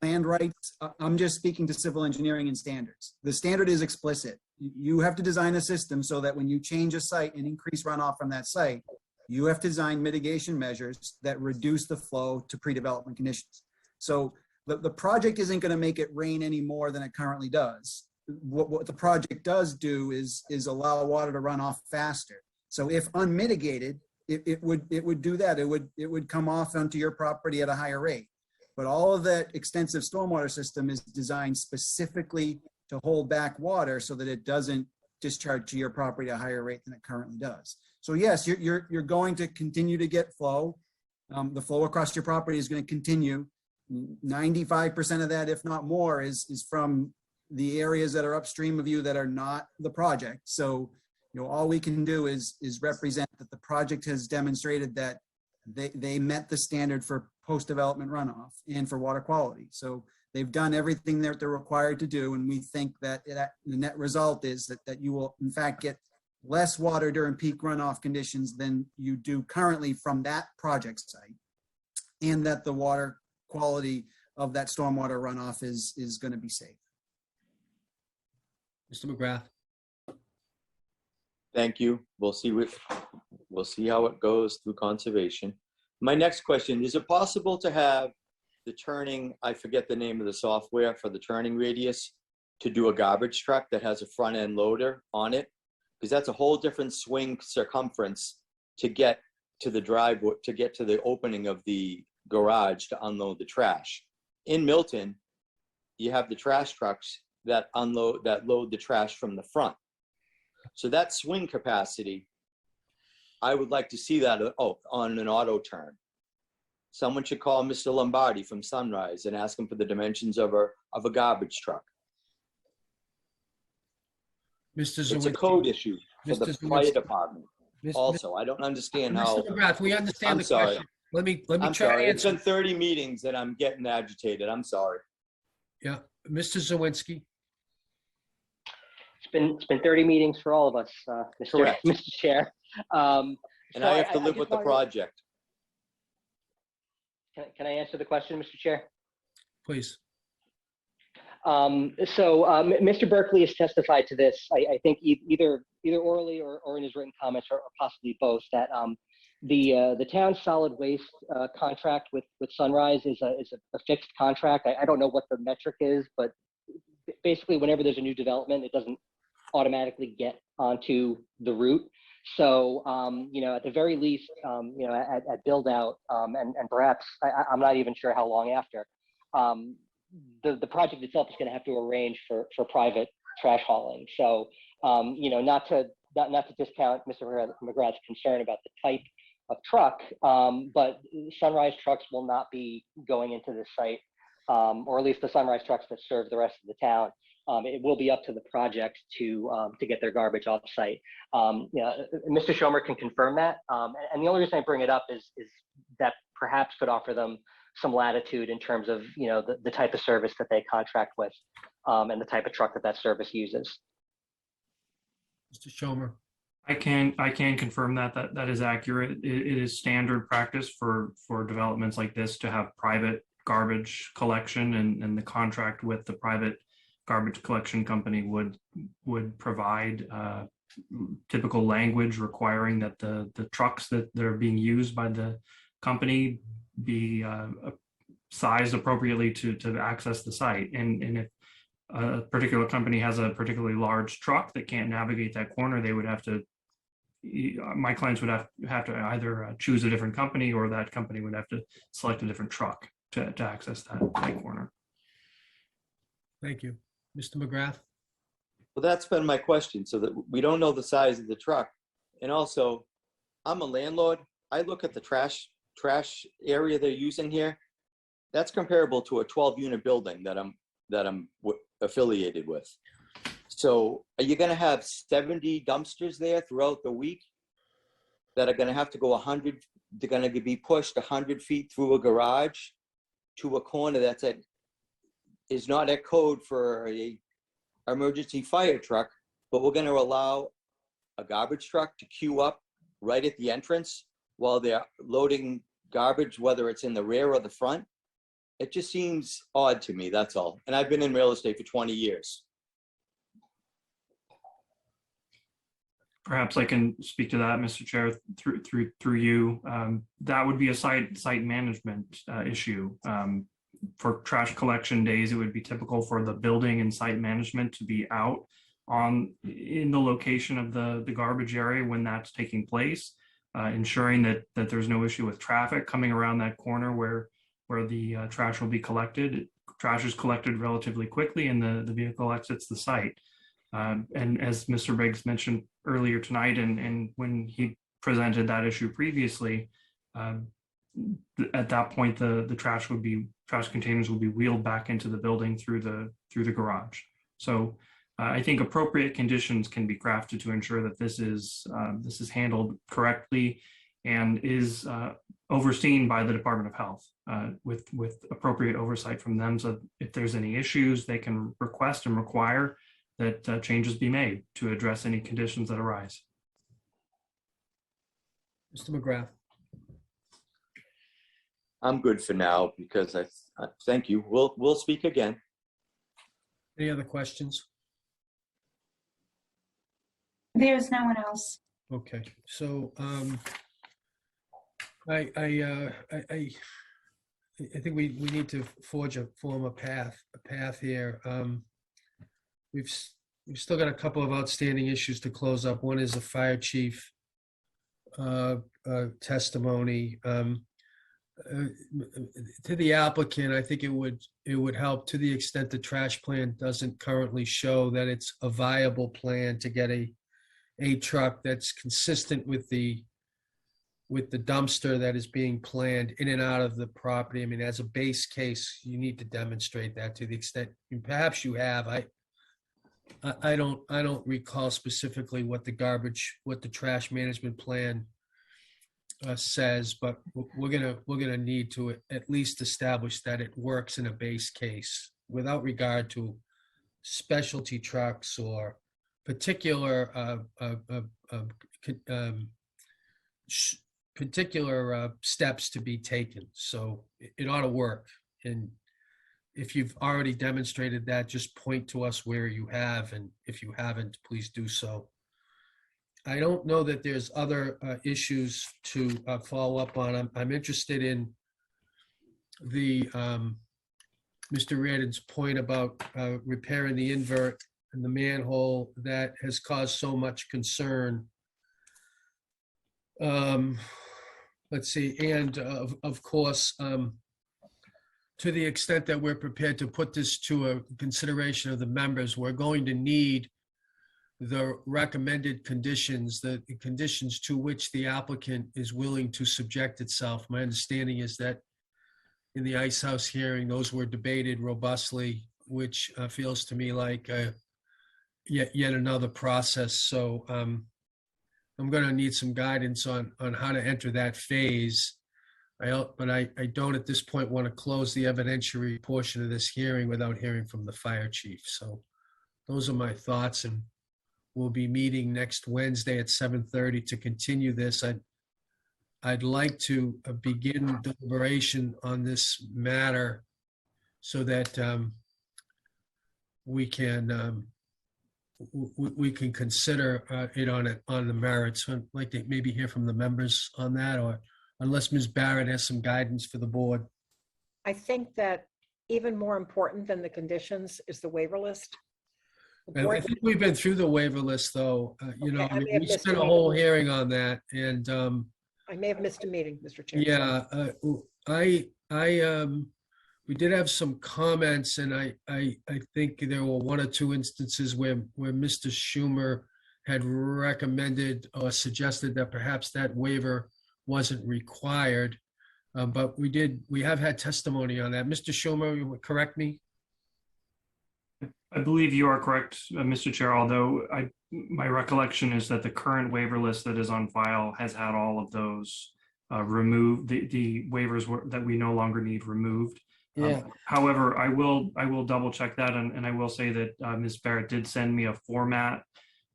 land rights. I'm just speaking to civil engineering and standards. The standard is explicit. You have to design a system so that when you change a site and increase runoff from that site, you have to design mitigation measures that reduce the flow to pre-development conditions. So the project isn't going to make it rain any more than it currently does. What the project does do is allow water to run off faster. So if unmitigated, it would do that. It would come off onto your property at a higher rate. But all of that extensive stormwater system is designed specifically to hold back water so that it doesn't discharge to your property at a higher rate than it currently does. So yes, you're going to continue to get flow. The flow across your property is going to continue. 95% of that, if not more, is from the areas that are upstream of you that are not the project. So, all we can do is represent that the project has demonstrated that they met the standard for post-development runoff and for water quality. So they've done everything that they're required to do, and we think that the net result is that you will, in fact, get less water during peak runoff conditions than you do currently from that project site, and that the water quality of that stormwater runoff is going to be safe. Mr. McGrath. Thank you. We'll see how it goes through conservation. My next question, is it possible to have the turning, I forget the name of the software for the turning radius, to do a garbage truck that has a front end loader on it? Because that's a whole different swing circumference to get to the driveway, to get to the opening of the garage to unload the trash. In Milton, you have the trash trucks that load the trash from the front. So that swing capacity, I would like to see that on an auto turn. Someone should call Mr. Lombardi from Sunrise and ask him for the dimensions of a garbage truck. Mr. It's a Zawinski. code issue for the Mr. fire Zawinski. department. Also, I don't understand how. Mr. McGrath, we understand I'm the sorry. question. Let me I'm try to sorry. It's answer. been 30 meetings and I'm getting agitated. I'm sorry. Yeah, Mr. Zawinski. It's been 30 meetings for all of us, Correct. Mr. Chair. And So I have to I live just with the wanted- project. Can I answer the question, Mr. Chair? Please. Mr. Berkeley has testified to this, I think either orally or in his written comments, or possibly both, that the town's solid waste contract with Sunrise is a fixed contract. I don't know what the metric is, but basically whenever there's a new development, it doesn't automatically get onto the route. So, at the very least, at build out, and perhaps, I'm not even sure how long after, the project itself is going to have to arrange for private trash hauling. So, not to discount Mr. McGrath's concern about the type of truck, but Sunrise trucks will not be going into this site, or at least the Sunrise trucks that serve the rest of the town. It will be up to the project to get their garbage off site. Mr. Schomer can confirm that. And the only reason I bring it up is that perhaps could offer them some latitude in terms of the type of service that they contract with, and the type of truck that service uses. Mr. Schomer. I can confirm that is accurate. It is standard practice for developments like this to have private garbage collection, and the contract with the private garbage collection company would provide typical language requiring that the trucks that are being used by the company be sized appropriately to access the site. And if a particular company has a particularly large truck that can't navigate that corner, they would have to, my clients would have to either choose a different company, or that company would have to select a different truck to access that corner. Thank you. Mr. McGrath. Well, that's been my question, so that we don't know the size of the truck. And also, I'm a landlord. I look at the trash area they're using here. That's comparable to a 12-unit building that I'm affiliated with. So are you going to have 70 dumpsters there throughout the week that are going to have to go 100? They're going to be pushed 100 feet through a garage to a corner is not at code for a emergency fire truck, but we're going to allow a garbage truck to queue up right at the entrance while they're loading garbage, whether it's in the rear or the front. It just seems odd to me, that's all. And I've been in real estate for 20 years. Perhaps I can speak to that, Mr. Chair, through you. That would be a site management issue. For trash collection days, it would be typical for the building and site management to be out in the location of the garbage area when that's taking place, ensuring that there's no issue with traffic coming around that corner where the trash will be collected. Trash is collected relatively quickly, and the vehicle exits the site. And as Mr. Briggs mentioned earlier tonight, and when he presented that issue previously, at that point, the trash containers will be wheeled back into the building through the garage. So I think appropriate conditions can be crafted to ensure that this is handled correctly and is overseen by the Department of Health with appropriate oversight from them. So if there's any issues, they can request and require that changes be made to address any conditions that arise. Mr. McGrath. I'm good for now because Thank you. We'll speak again. Any other questions? There's no one else. Okay, so I think we need to form a path here. We've still got a couple of outstanding issues to close up. One is the fire chief testimony. To the applicant, I think it would help, to the extent the trash plan doesn't currently show that it's a viable plan, to get a truck that's consistent with the dumpster that is being planned in and out of the property. I mean, as a base case, you need to demonstrate that to the extent, and perhaps you have. I don't recall specifically what the trash management plan says, but we're gonna need to at least establish that it works in a base case without regard to specialty trucks or particular steps to be taken. So it ought to work. And if you've already demonstrated that, just point to us where you have, and if you haven't, please do so. I don't know that there's other issues to follow up on. I'm interested in the Mr. Reardon's point about repairing the invert and the manhole that has caused so much concern. Let's see, and of course, to the extent that we're prepared to put this to a consideration of the members, we're going to need the recommended conditions, the conditions to which the applicant is willing to subject itself. My understanding is that in the Ice House hearing, those were debated robustly, which feels to me like yet another process. So I'm going to need some guidance on how to enter that phase. But I don't at this point want to close the evidentiary portion of this hearing without hearing from the fire chief. So those are my thoughts, and we'll be meeting next Wednesday at 7:30 to continue this. I'd like to begin deliberation on this matter so that we can consider it on the merits. So I'd like to maybe hear from the members on that, or unless Ms. Barrett has some guidance for the board. I think that even more important than the conditions is the waiver list. And I think we've been through the waiver list, though. Okay, I may have we missed spent a a meeting. whole hearing on that, and I may have missed a meeting, Mr. Chair. yeah, we did have some comments, and I think there were one or two instances where Mr. Schumer had recommended or suggested that perhaps that waiver wasn't required. But we have had testimony on that. Mr. Schumer, you would correct me? I believe you are correct, Mr. Chair, although my recollection is that the current waiver list that is on file has had all of those removed, the waivers that we no longer need removed. Yeah. However, I will double check that, and I will say that Ms. Barrett did send me a format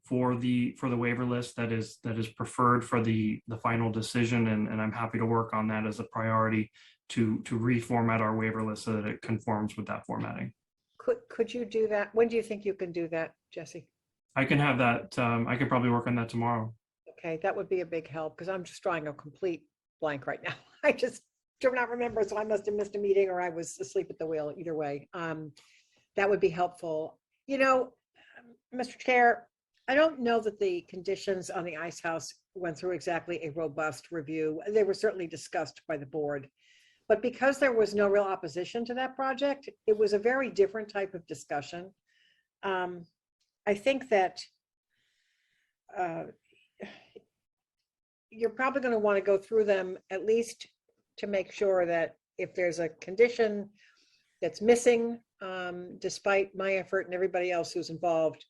for the waiver list that is preferred for the final decision, and I'm happy to work on that as a priority to reformat our waiver list so that it conforms with that formatting. Could you do that? When do you think you can do that, Jesse? I can have that. I can probably work on that tomorrow. Okay, that would be a big help, because I'm just drawing a complete blank right now. I just do not remember, so I must have missed a meeting or I was asleep at the wheel. Either way, that would be helpful. You know, Mr. Chair, I don't know that the conditions on the Ice House went through exactly a robust review. They were certainly discussed by the board. But because there was no real opposition to that project, it was a very different type of discussion. I think that you're probably going to want to go through them at least to make sure that if there's a condition that's missing, despite my effort and everybody else who's involved,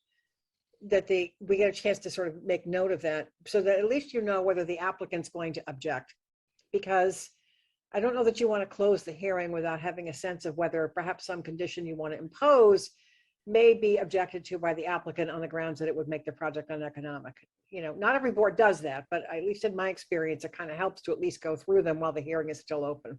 that we get a chance to sort of make note of that, so that at least you know whether the applicant's going to object. Because I don't know that you want to close the hearing without having a sense of whether perhaps some condition you want to impose may be objected to by the applicant on the grounds that it would make the project uneconomic. You know, not every board does that, but at least in my experience, it kind of helps to at least go through them while the hearing is still open.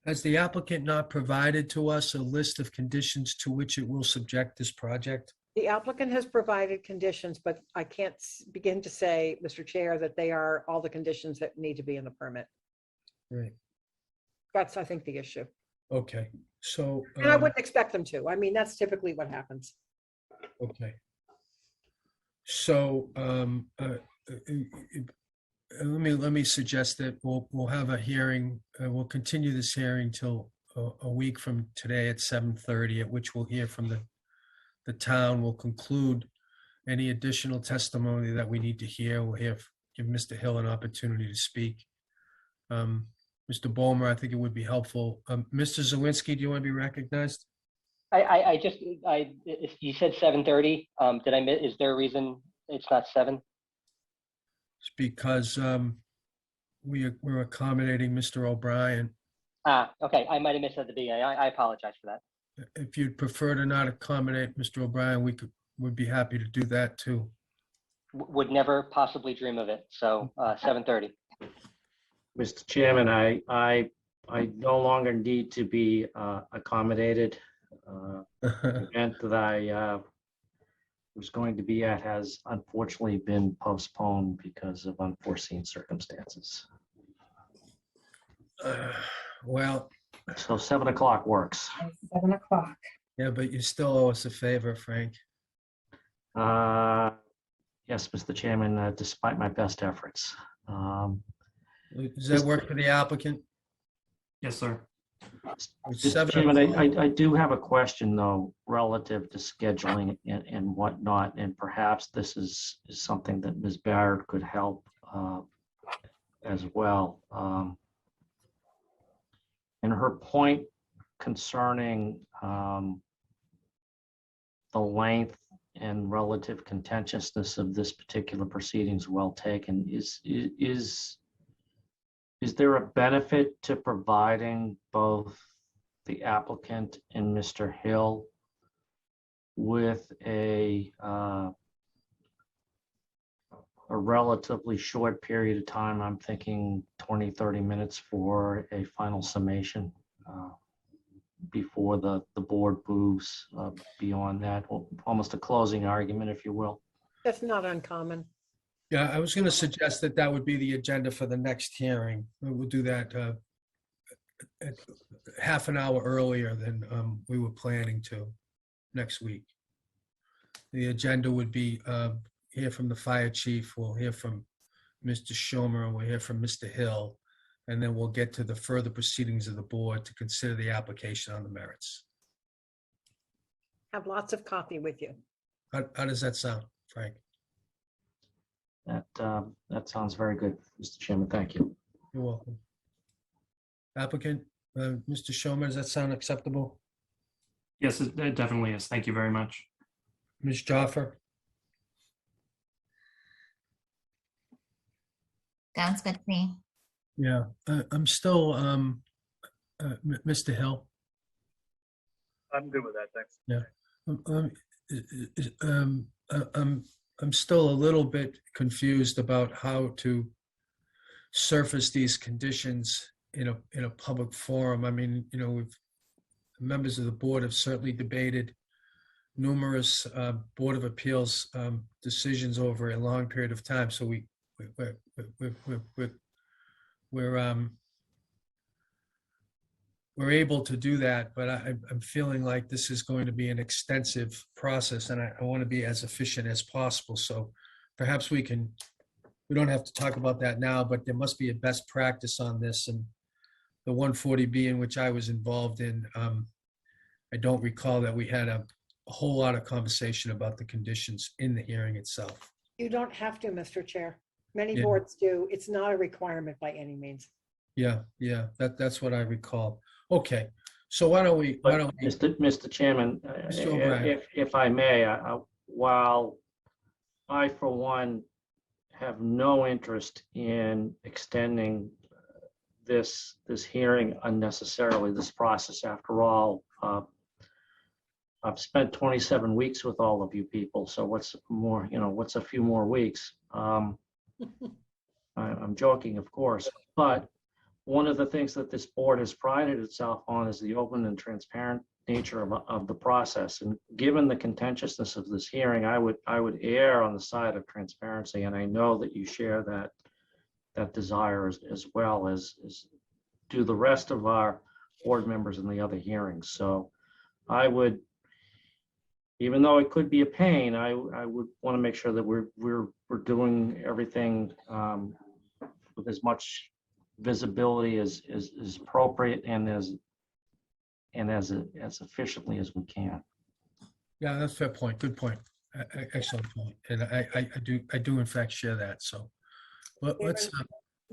Has the applicant not provided to us a list of conditions to which it will subject this project? The applicant has provided conditions, but I can't begin to say, Mr. Chair, that they are all the conditions that need to be in the permit. Right. That's, I think, the issue. Okay, so. And I wouldn't expect them to. I mean, that's typically what happens. Okay. So let me suggest that we'll have a hearing. We'll continue this hearing till a week from today at 7:30, at which we'll hear from the town. We'll conclude any additional testimony that we need to hear. We'll give Mr. Hill an opportunity to speak. Mr. Bowmer, I think it would be helpful. Mr. Zawinski, do you want to be recognized? You said 7:30. Did I miss, is there a reason it's not 7? It's because we're accommodating Mr. O'Brien. Okay. I might have missed at the beginning. I apologize for that. If you'd prefer to not accommodate Mr. O'Brien, we'd be happy to do that too. Would never possibly dream of it. So 7:30. Mr. Chairman, I no longer need to be accommodated. The event that I was going to be at has unfortunately been postponed because of unforeseen circumstances. Well. So 7 o'clock works. 7 o'clock. Yeah, but you still owe us a favor, Frank. Yes, Mr. Chairman, despite my best efforts. Does that work for the applicant? Yes, sir. Mr. Chairman, I do have a question though, relative to scheduling and whatnot, and perhaps this is something that Ms. Barrett could help as well. And her point concerning the length and relative contentiousness of this particular proceeding is well taken. Is there a benefit to providing both the applicant and Mr. Hill with a relatively short period of time? I'm thinking 20, 30 minutes for a final summation before the board moves beyond that, almost a closing argument, if you will. That's not uncommon. Yeah, I was going to suggest that would be the agenda for the next hearing. We'll do that at half an hour earlier than we were planning to next week. The agenda would be hear from the fire chief, we'll hear from Mr. Schomer, and we'll hear from Mr. Hill, and then we'll get to the further proceedings of the board to consider the application on the merits. Have lots of coffee with you. How does that sound, Frank? That sounds very good, Mr. Chairman. Thank you. You're welcome. Applicant, Mr. Schomer, does that sound acceptable? Yes, it definitely is. Thank you very much. Ms. Joffer? Sounds good to me. Yeah, I'm still, Mr. Hill. I'm good with that, thanks. Yeah. I'm still a little bit confused about how to surface these conditions in a public forum. I mean, you know, members of the board have certainly debated numerous Board of Appeals decisions over a long period of time. So we're able to do that, but I'm feeling like this is going to be an extensive process, and I want to be as efficient as possible. So perhaps we don't have to talk about that now, but there must be a best practice on this. And the 140B in which I was involved in, I don't recall that we had a whole lot of conversation about the conditions in the hearing itself. You don't have to, Mr. Chair. Many Yeah. boards do. It's not a requirement by any means. Yeah, that's what I recall. Okay, so why don't we? Mr. Chairman, Mr. O'Brien. if I may, while I, for one, have no interest in extending this hearing unnecessarily, this process, after all, I've spent 27 weeks with all of you people. So what's more, what's a few more weeks? I'm joking, of course, but one of the things that this board has prided itself on is the open and transparent nature of the process. And given the contentiousness of this hearing, I would err on the side of transparency. And I know that you share that desire as well as do the rest of our board members in the other hearings. So I would, even though it could be a pain, I would want to make sure that we're doing everything with as much visibility as appropriate and as efficiently as we can. Yeah, that's a fair point. Good point. Excellent point. And I do in fact share that. So let's,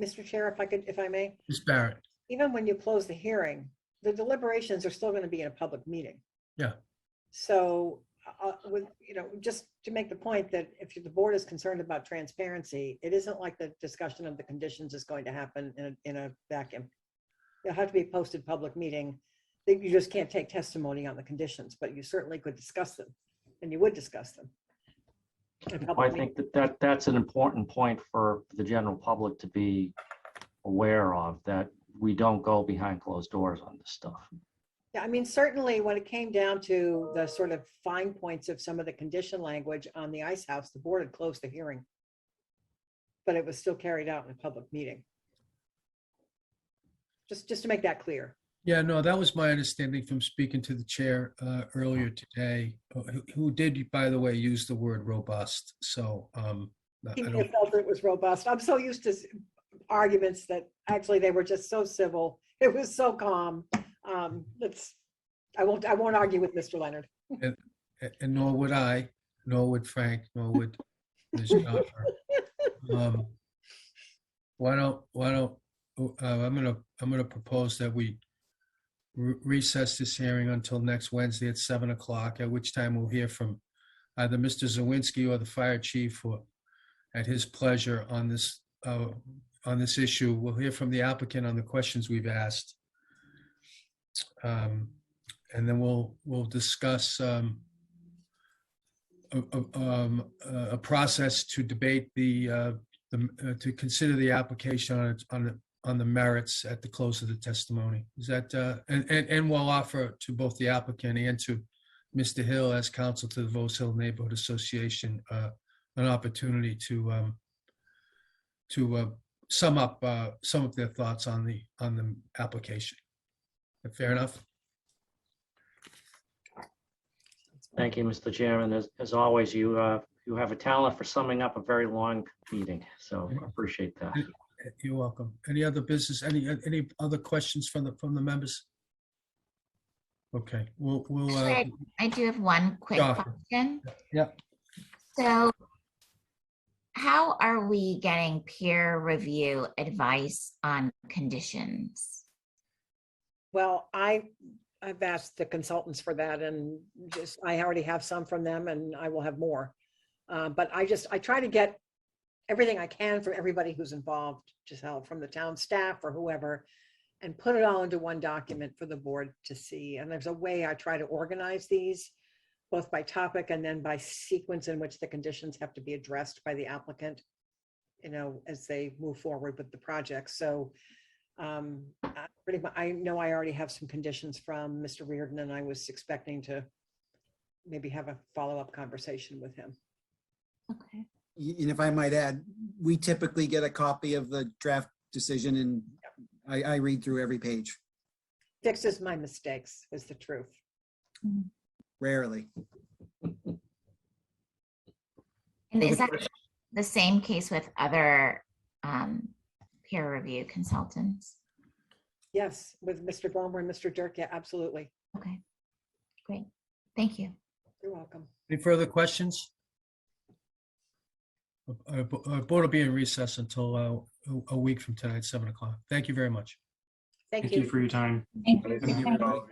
Mr. Chair, if I may, Ms. Barrett. even when you close the hearing, the deliberations are still going to be in a public meeting. Yeah. So, just to make the point that if the board is concerned about transparency, it isn't like the discussion of the conditions is going to happen in a vacuum. It'll have to be a posted public meeting. You just can't take testimony on the conditions, but you certainly could discuss them, and you would discuss them. I think that's an important point for the general public to be aware of, that we don't go behind closed doors on this stuff. Yeah, I mean, certainly when it came down to the sort of fine points of some of the condition language on the ice house, the board had closed the hearing, but it was still carried out in a public meeting. Just to make that clear. Yeah, no, that was my understanding from speaking to the chair earlier today, who did, by the way, use the word robust. So He felt it was robust. I'm so used to arguments that actually they were just so civil. It was so calm. I won't argue with Mr. Leonard. And nor would I, nor would Frank, nor would Ms. Joffer. I'm gonna propose that we recess this hearing until next Wednesday at 7 o'clock, at which time we'll hear from either Mr. Zawinski or the fire chief, or at his pleasure on this issue. We'll hear from the applicant on the questions we've asked. And then we'll discuss a process to debate to consider the application on the merits at the close of the testimony. Is that and we'll offer to both the applicant and to Mr. Hill as counsel to the Vos Hill Neighborhood Association an opportunity to sum up some of their thoughts on the application. Fair enough. Thank you, Mr. Chairman. As always, you have a talent for summing up a very long meeting, so I appreciate that. You're welcome. Any other business? Any other questions from the members? Okay, we'll. I do have one quick question. Yeah. So, how are we getting peer review advice on conditions? Well, I've asked the consultants for that, and I already have some from them, and I will have more. But I try to get everything I can from everybody who's involved, just from the town staff or whoever, and put it all into one document for the board to see. And there's a way I try to organize these, both by topic and then by sequence in which the conditions have to be addressed by the applicant, as they move forward with the project. So pretty much, I know I already have some conditions from Mr. Reardon, and I was expecting to maybe have a follow-up conversation with him. Okay. And if I might add, we typically get a copy of the draft decision, and I read through every page. Fixes my mistakes, is the truth. Rarely. And is that the same case with other peer review consultants? Yes, with Mr. Bomer and Mr. Dirk, yeah, absolutely. Okay, great. Thank you. You're welcome. Any further questions? Our board will be in recess until a week from tonight, 7 o'clock. Thank you very much. Thank you for your time. Thank you.